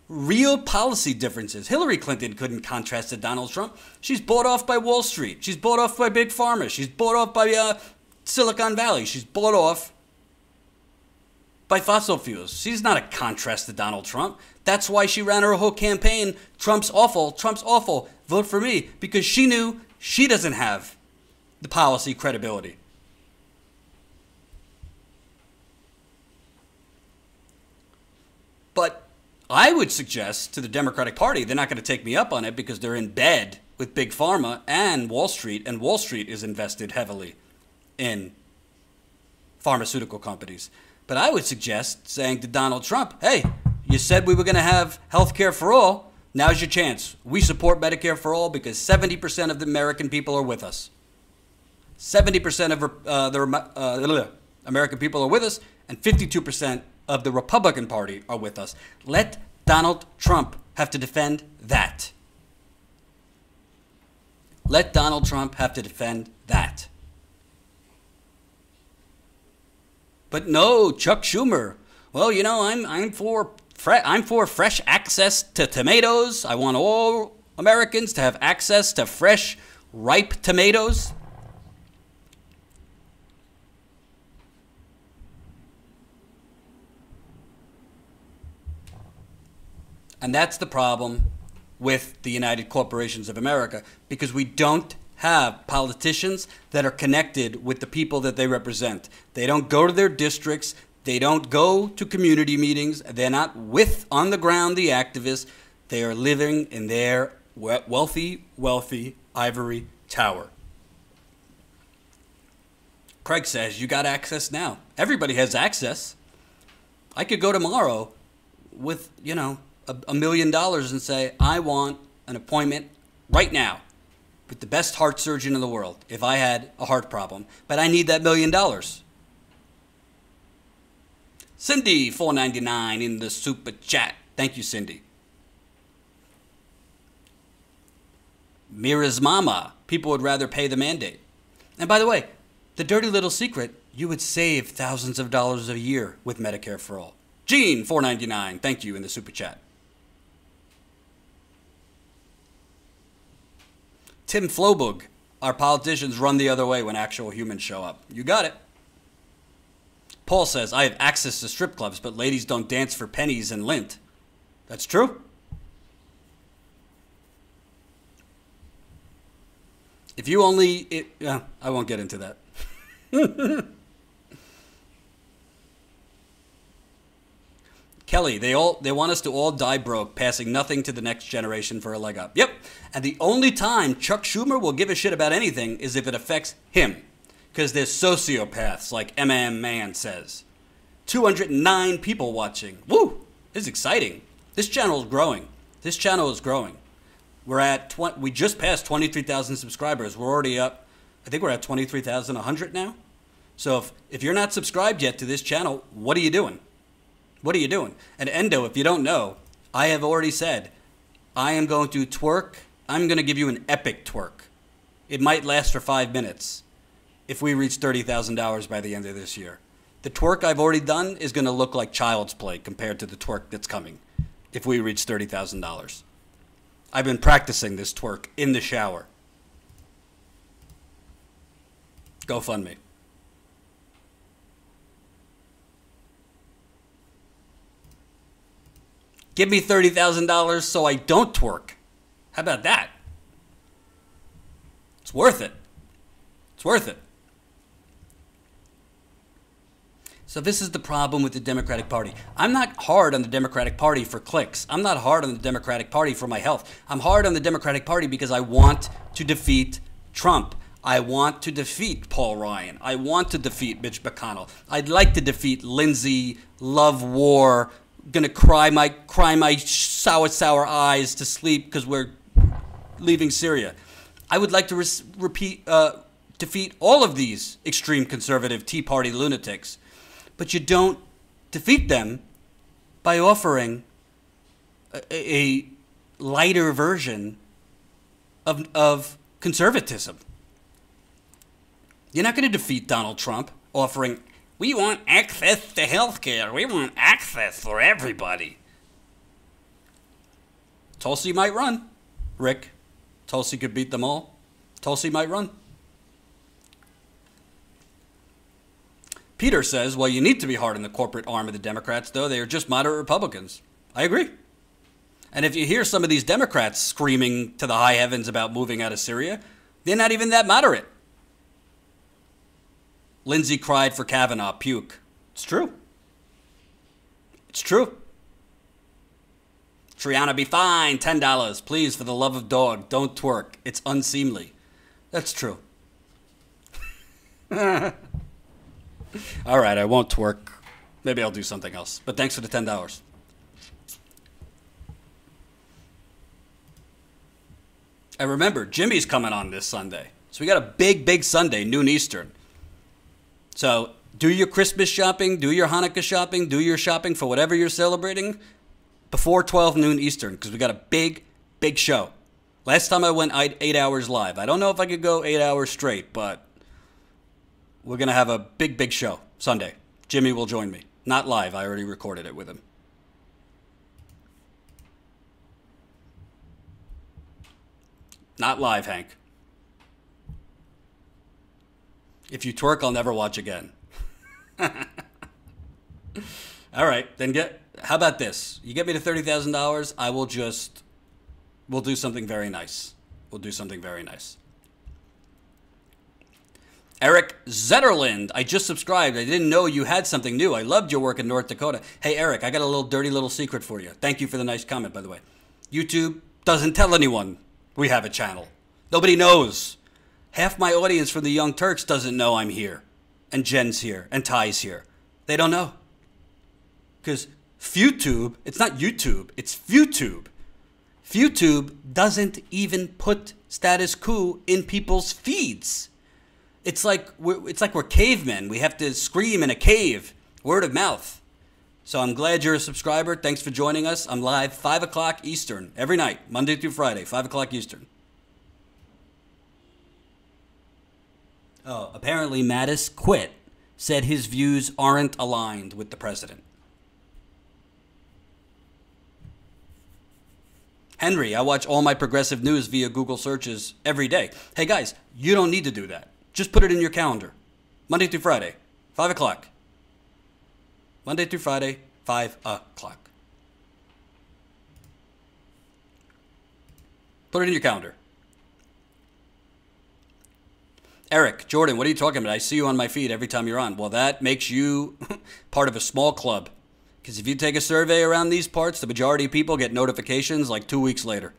Real policy differences. Hillary Clinton couldn't contrast to Donald Trump. She's bought off by Wall Street. She's bought off by Big Pharma. She's bought off by Silicon Valley. She's bought off by fossil fuels. She's not a contrast to Donald Trump. That's why she ran her whole campaign, Trump's awful, vote for me, because she knew she doesn't have the policy credibility. But I would suggest to the Democratic Party, they're not going to take me up on it because they're in bed with Big Pharma and Wall Street is invested heavily in pharmaceutical companies. But I would suggest saying to Donald Trump, hey, you said we were going to have health care for all. Now's your chance. We support Medicare for all because 70% of the American people are with us. 70% of the American people are with us, and 52% of the Republican Party are with us. Let Donald Trump have to defend that. Let Donald Trump have to defend that. But no, Chuck Schumer. Well, you know, I'm for fresh access to tomatoes. I want all Americans to have access to fresh, ripe tomatoes. And that's the problem with the United Corporations of America, because we don't have politicians that are connected with the people that they represent. They don't go to their districts. They don't go to community meetings. They're not with, on the ground, the activists. They are living in their wealthy, wealthy ivory tower. Craig says, you got access now. Everybody has access. I could go tomorrow with, $1 million and say, I want an appointment right now with the best heart surgeon in the world if I had a heart problem. But I need that $1 million. Cindy, $4.99 in the super chat. Thank you, Cindy. Mira's mama. People would rather pay the mandate. And by the way, the dirty little secret, you would save thousands of dollars a year with Medicare for All. Gene, $4.99. Thank you in the super chat. Tim Flobug. Our politicians run the other way when actual humans show up. You got it. Paul says, I have access to strip clubs, but ladies don't dance for pennies and lint. That's true. If you only... I won't get into that. Kelly, they want us to all die broke, passing nothing to the next generation for a leg up. Yep. And the only time Chuck Schumer will give a shit about anything is if it affects him. Because there's sociopaths, like M.M. Man says. 209 people watching. Woo! This is exciting. This channel is growing. This channel is growing. We just passed 23,000 subscribers. We're already up. I think we're at 23,100 now. So if you're not subscribed yet to this channel, what are you doing? What are you doing? And Endo, if you don't know, I have already said, I am going to twerk. I'm going to give you an epic twerk. It might last for 5 minutes if we reach $30,000 by the end of this year. The twerk I've already done is going to look like child's play compared to the twerk that's coming if we reach $30,000. I've been practicing this twerk in the shower. GoFundMe. Give me $30,000 so I don't twerk. How about that? It's worth it. It's worth it. So this is the problem with the Democratic Party. I'm not hard on the Democratic Party for clicks. I'm not hard on the Democratic Party for my health. I'm hard on the Democratic Party because I want to defeat Trump. I want to defeat Paul Ryan. I want to defeat Mitch McConnell. I'd like to defeat Lindsay, love war, gonna cry my sour eyes to sleep because we're leaving Syria. I would like to defeat all of these extreme conservative Tea Party lunatics. But you don't defeat them by offering a lighter version of conservatism. You're not going to defeat Donald Trump offering, we want access to health care. We want access for everybody. Tulsi might run, Rick. Tulsi could beat them all. Tulsi might run. Peter says, well, you need to be hard on the corporate arm of the Democrats, though. They are just moderate Republicans. I agree. And if you hear some of these Democrats screaming to the high heavens about moving out of Syria, they're not even that moderate. Lindsay cried for Kavanaugh, puke. It's true. It's true. Triana, be fine, $10. Please, for the love of dog, don't twerk. It's unseemly. That's true. All right, I won't twerk. Maybe I'll do something else. But thanks for the $10. And remember, Jimmy's coming on this Sunday. So we got a big, big Sunday, noon Eastern. So do your Christmas shopping, do your Hanukkah shopping, do your shopping for whatever you're celebrating before 12 noon Eastern, because we got a big, big show. Last time I went 8 hours live. I don't know if I could go 8 hours straight, but we're going to have a big, big show Sunday. Jimmy will join me. Not live. I already recorded it with him. Not live, Hank. If you twerk, I'll never watch again. All right, then how about this? You get me to $30,000, we'll do something very nice. We'll do something very nice. Eric Zetterland, I just subscribed. I didn't know you had something new. I loved your work in North Dakota. Hey, Eric, I got a little dirty little secret for you. Thank you for the nice comment, by the way. YouTube doesn't tell anyone we have a channel. Nobody knows. Half my audience from the Young Turks doesn't know I'm here. And Jen's here. And Ty's here. They don't know. Because FewTube, it's not YouTube, it's FewTube. FewTube doesn't even put status quo in people's feeds. It's like we're cavemen. We have to scream in a cave, word of mouth. So I'm glad you're a subscriber. Thanks for joining us. I'm live 5 o'clock Eastern every night, Monday through Friday, 5 o'clock Eastern. Oh, apparently Mattis quit, said his views aren't aligned with the president. Henry, I watch all my progressive news via Google searches every day. Hey guys, you don't need to do that. Just put it in your calendar. Monday through Friday, 5 o'clock. Monday through Friday, 5 o'clock. Put it in your calendar. Eric, Jordan, what are you talking about? I see you on my feed every time you're on. Well, that makes you part of a small club. Because if you take a survey around these parts, the majority of people get notifications like 2 weeks later.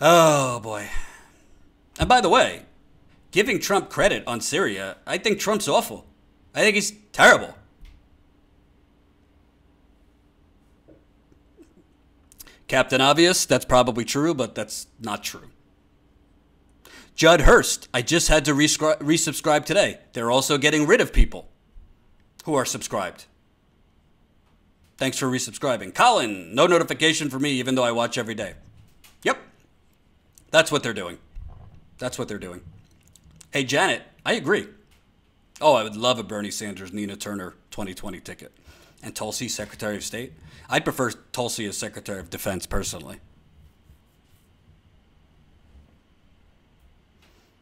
Oh, boy. And by the way, giving Trump credit on Syria, I think Trump's awful. I think he's terrible. Captain Obvious, that's probably true, but that's not true. Judd Hurst, I just had to resubscribe today. They're also getting rid of people who are subscribed. Thanks for resubscribing. Colin, no notification for me, even though I watch every day. Yep. That's what they're doing. That's what they're doing. Hey, Janet, I agree. Oh, I would love a Bernie Sanders, Nina Turner 2020 ticket. And Tulsi, Secretary of State. I'd prefer Tulsi as Secretary of Defense, personally.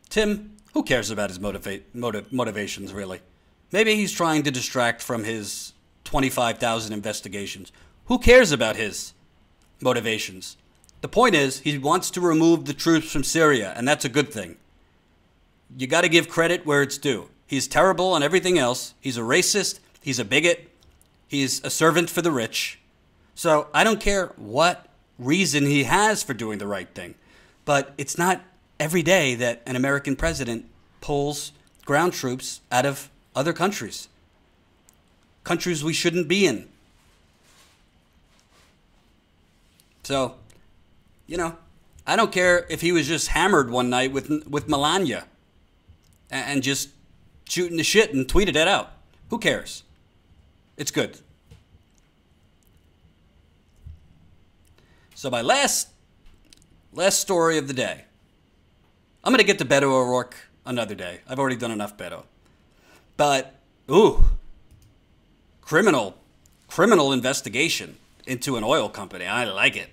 Tim, who cares about his motivations, really? Maybe he's trying to distract from his 25,000 investigations. Who cares about his motivations? The point is, he wants to remove the troops from Syria, and that's a good thing. You got to give credit where it's due. He's terrible on everything else. He's a racist. He's a bigot. He's a servant for the rich. So I don't care what reason he has for doing the right thing. But it's not every day that an American president pulls ground troops out of other countries. Countries we shouldn't be in. So, you know, I don't care if he was just hammered one night with Melania and just shooting the shit and tweeted it out. Who cares? It's good. So my last story of the day. I'm going to get to Beto O'Rourke another day. I've already done enough Beto. But, criminal investigation into an oil company. I like it.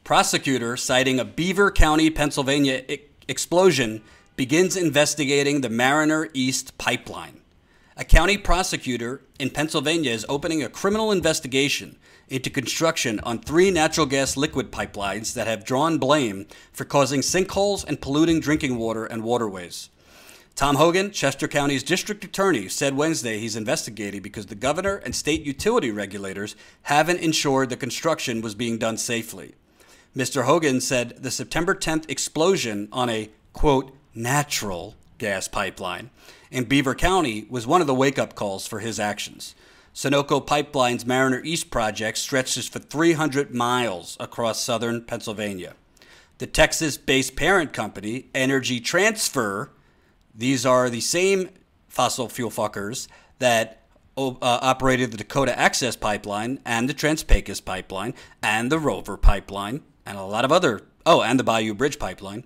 Prosecutor citing a Beaver County, Pennsylvania explosion begins investigating the Mariner East pipeline. A county prosecutor in Pennsylvania is opening a criminal investigation into construction on 3 natural gas liquid pipelines that have drawn blame for causing sinkholes and polluting drinking water and waterways. Tom Hogan, Chester County's district attorney, said Wednesday he's investigating because the governor and state utility regulators haven't ensured the construction was being done safely. Mr. Hogan said the September 10th explosion on a, quote, natural gas pipeline in Beaver County was one of the wake-up calls for his actions. Sunoco Pipeline's Mariner East project stretches for 300 miles across southern Pennsylvania. The Texas-based parent company, Energy Transfer, these are the same fossil fuel fuckers that operated the Dakota Access Pipeline and the Trans-Pecos Pipeline and the Rover Pipeline and a lot of other, and the Bayou Bridge Pipeline,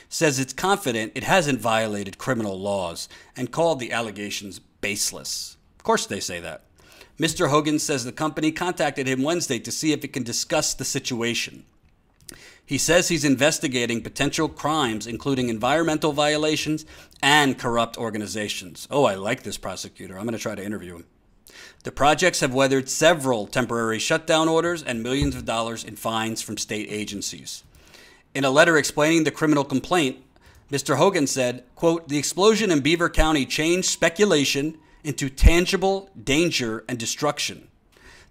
says it's confident it hasn't violated criminal laws and called the allegations baseless. Of course they say that. Mr. Hogan says the company contacted him Wednesday to see if it can discuss the situation. He says he's investigating potential crimes, including environmental violations and corrupt organizations. Oh, I like this prosecutor. I'm going to try to interview him. The projects have weathered several temporary shutdown orders and millions of dollars in fines from state agencies. In a letter explaining the criminal complaint, Mr. Hogan said, quote, "The explosion in Beaver County changed speculation into tangible danger and destruction.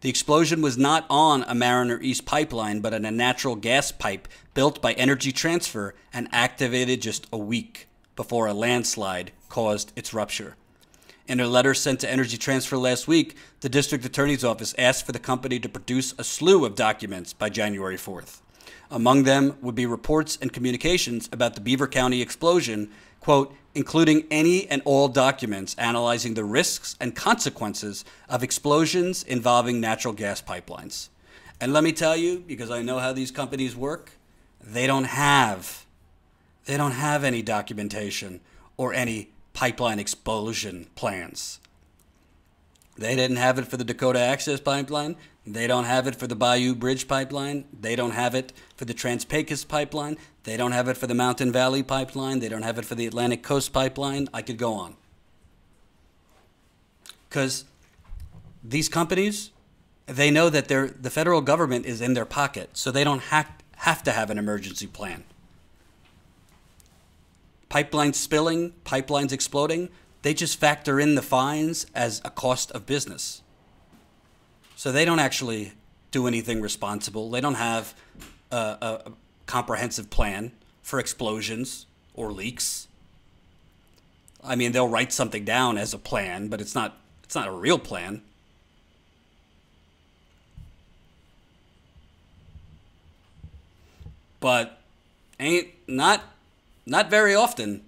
The explosion was not on a Mariner East pipeline, but on a natural gas pipe built by Energy Transfer and activated just a week before a landslide caused its rupture." In a letter sent to Energy Transfer last week, the district attorney's office asked for the company to produce a slew of documents by January 4th. Among them would be reports and communications about the Beaver County explosion, quote, "including any and all documents analyzing the risks and consequences of explosions involving natural gas pipelines." And let me tell you, because I know how these companies work, they don't have any documentation or any pipeline explosion plans. They didn't have it for the Dakota Access Pipeline. They don't have it for the Bayou Bridge Pipeline. They don't have it for the Trans-Pecos Pipeline. They don't have it for the Mountain Valley Pipeline. They don't have it for the Atlantic Coast Pipeline. I could go on. Because these companies, they know that the federal government is in their pocket, so they don't have to have an emergency plan. Pipelines spilling, pipelines exploding, they just factor in the fines as a cost of business. So they don't actually do anything responsible. They don't have a comprehensive plan for explosions or leaks. I mean, they'll write something down as a plan, but it's not a real plan. But not very often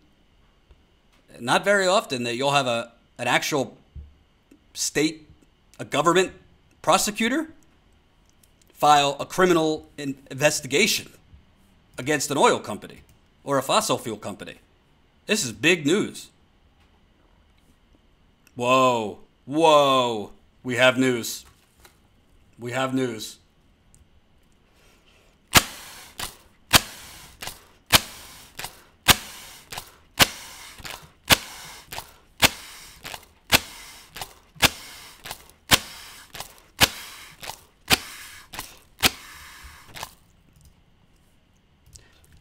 that you'll have an actual state, a government prosecutor file a criminal investigation against an oil company or a fossil fuel company. This is big news. Whoa. We have news.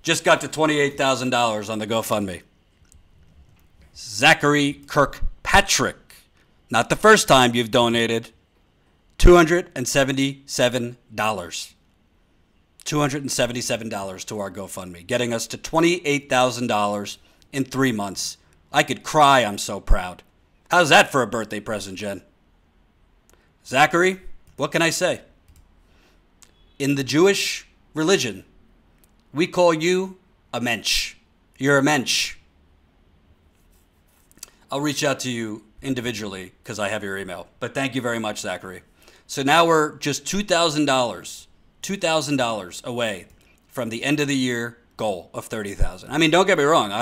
Just got to $28,000 on the GoFundMe. Zachary Kirkpatrick. Not the first time you've donated. $277. $277 to our GoFundMe, getting us to $28,000 in 3 months. I could cry, I'm so proud. How's that for a birthday present, Jen? Zachary, what can I say? In the Jewish religion, we call you a mensch. You're a mensch. I'll reach out to you individually because I have your email. But thank you very much, Zachary. So now we're just $2,000 away from the end of the year goal of $30,000. I mean, don't get me wrong.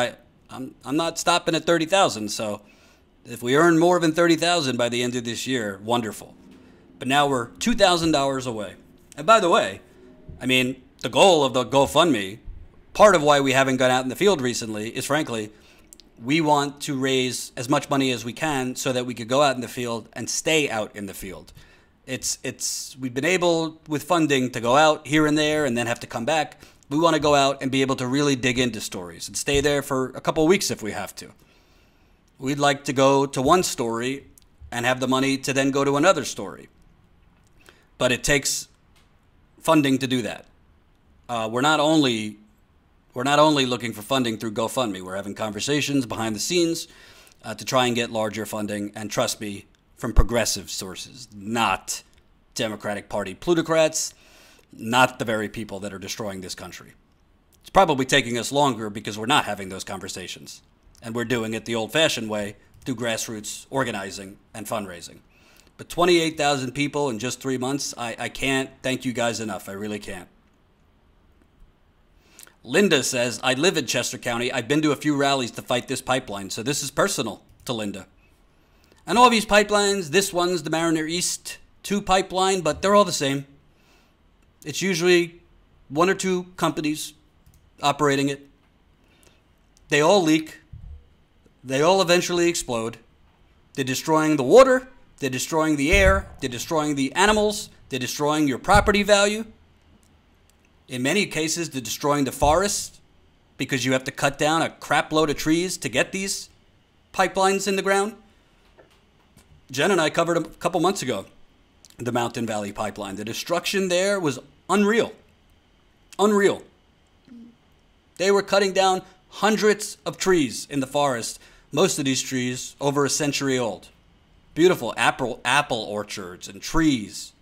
I'm not stopping at $30,000. So if we earn more than $30,000 by the end of this year, wonderful. But now we're $2,000 away. And by the way, I mean, the goal of the GoFundMe, part of why we haven't gone out in the field recently is, frankly, we want to raise as much money as we can so that we could go out in the field and stay out in the field. We've been able, with funding, to go out here and there and then have to come back. We want to go out and be able to really dig into stories and stay there for a couple of weeks if we have to. We'd like to go to one story and have the money to then go to another story. But it takes funding to do that. We're not only looking for funding through GoFundMe. We're having conversations behind the scenes to try and get larger funding. And trust me, from progressive sources, not Democratic Party plutocrats, not the very people that are destroying this country. It's probably taking us longer because we're not having those conversations. And we're doing it the old-fashioned way through grassroots organizing and fundraising. But 28,000 people in just 3 months, I can't thank you guys enough. I really can't. Linda says, I live in Chester County. I've been to a few rallies to fight this pipeline. So this is personal to Linda. And all these pipelines, this one's the Mariner East 2 pipeline, but they're all the same. It's usually one or two companies operating it. They all leak. They all eventually explode. They're destroying the water. They're destroying the air. They're destroying the animals. They're destroying your property value. In many cases, they're destroying the forests because you have to cut down a crap load of trees to get these pipelines in the ground. Jen and I covered a couple months ago the Mountain Valley Pipeline. The destruction there was unreal. Unreal. They were cutting down hundreds of trees in the forest, most of these trees over a century old. Beautiful apple orchards and trees.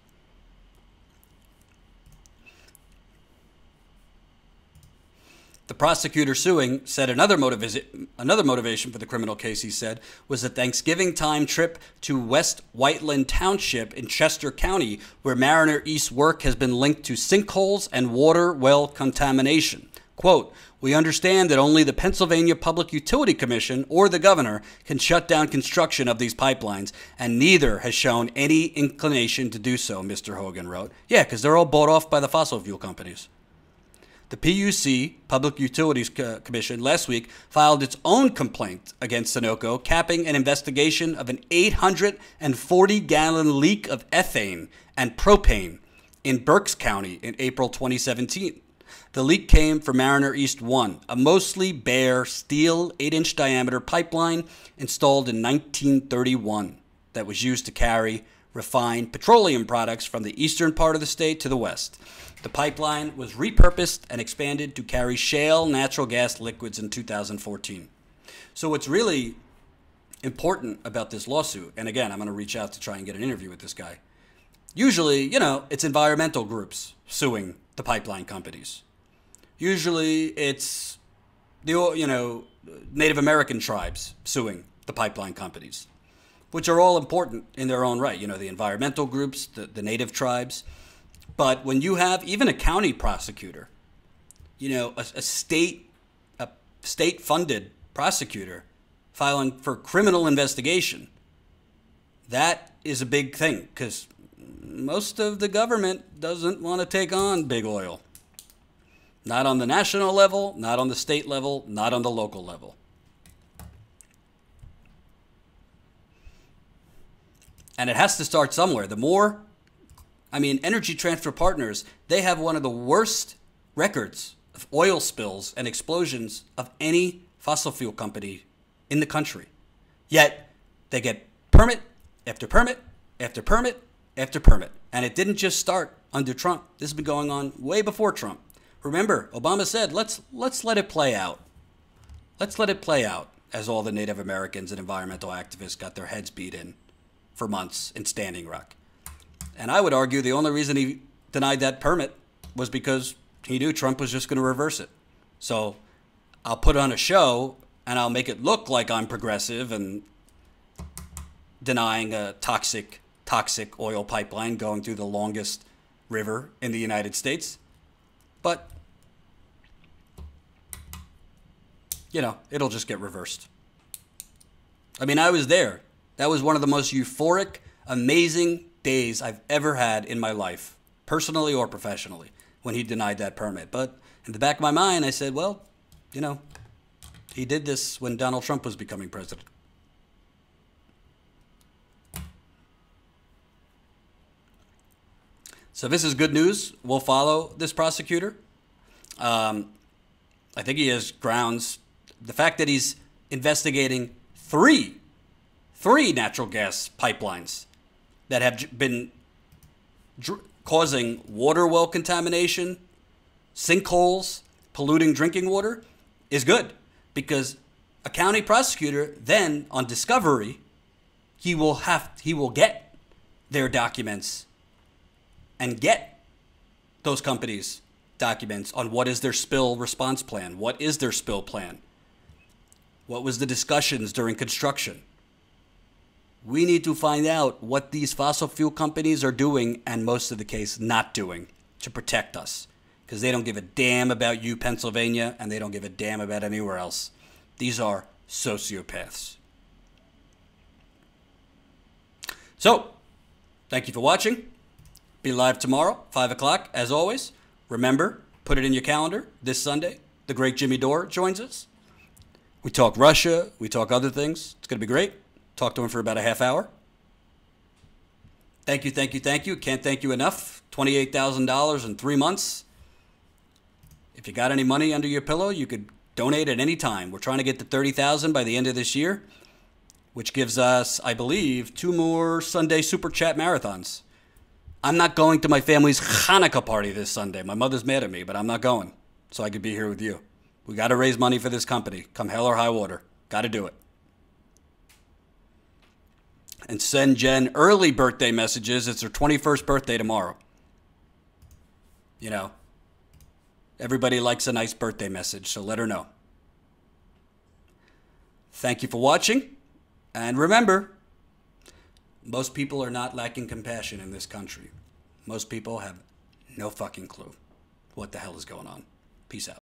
The prosecutor suing said another motivation for the criminal case, he said, was a Thanksgiving time trip to West Whiteland Township in Chester County, where Mariner East's work has been linked to sinkholes and water well contamination. Quote, "We understand that only the Pennsylvania Public Utility Commission or the governor can shut down construction of these pipelines, and neither has shown any inclination to do so," Mr. Hogan wrote. Yeah, because they're all bought off by the fossil fuel companies. The PUC, Public Utilities Commission, last week filed its own complaint against Sunoco, capping an investigation of an 840-gallon leak of ethane and propane in Berks County in April 2017. The leak came from Mariner East 1, a mostly bare steel 8-inch diameter pipeline installed in 1931 that was used to carry refined petroleum products from the eastern part of the state to the west. The pipeline was repurposed and expanded to carry shale natural gas liquids in 2014. So what's really important about this lawsuit, and again, I'm going to reach out to try and get an interview with this guy. Usually, it's environmental groups suing the pipeline companies. Usually it's the, Native American tribes suing the pipeline companies, which are all important in their own right. The environmental groups, the native tribes. But when you have even a county prosecutor, a state-funded prosecutor filing for criminal investigation, that is a big thing because most of the government doesn't want to take on big oil. Not on the national level, not on the state level, not on the local level. And it has to start somewhere. Energy Transfer Partners, they have one of the worst records of oil spills and explosions of any fossil fuel company in the country. Yet, they get permit after permit after permit after permit. And it didn't just start under Trump. This has been going on way before Trump. Remember, Obama said, let's let it play out. Let's let it play out as all the Native Americans and environmental activists got their heads beat in for months in Standing Rock. And I would argue the only reason he denied that permit was because he knew Trump was just going to reverse it. So I'll put on a show and I'll make it look like I'm progressive and denying a toxic oil pipeline going through the longest river in the United States. But, it'll just get reversed. I was there. That was one of the most euphoric, amazing days I've ever had in my life, personally or professionally, when he denied that permit. But in the back of my mind, I said, well, he did this when Donald Trump was becoming president. So this is good news. We'll follow this prosecutor. I think he has grounds. The fact that he's investigating three natural gas pipelines that have been causing water well contamination, sinkholes, polluting drinking water is good, because a county prosecutor then on discovery, he will get their documents and get those companies' documents on what is their spill response plan, what is their spill plan, what was the discussions during construction. We need to find out what these fossil fuel companies are doing, and most of the case not doing, to protect us, because they don't give a damn about you, Pennsylvania, and they don't give a damn about anywhere else. These are sociopaths. So, thank you for watching. Be live tomorrow, 5 o'clock, as always. Remember, put it in your calendar. This Sunday, the great Jimmy Dore joins us. We talk Russia. We talk other things. It's going to be great. Talk to him for about a half hour. Thank you, thank you, thank you. Can't thank you enough. $28,000 in 3 months. If you got any money under your pillow, you could donate at any time. We're trying to get to 30,000 by the end of this year, which gives us, I believe, 2 more Sunday Super Chat marathons. I'm not going to my family's Hanukkah party this Sunday. My mother's mad at me, but I'm not going, so I could be here with you. We got to raise money for this company, come hell or high water. Got to do it. And send Jen early birthday messages. It's her 21st birthday tomorrow. You know, everybody likes a nice birthday message, so let her know. Thank you for watching. And remember, most people are not lacking compassion in this country. Most people have no fucking clue what the hell is going on. Peace out.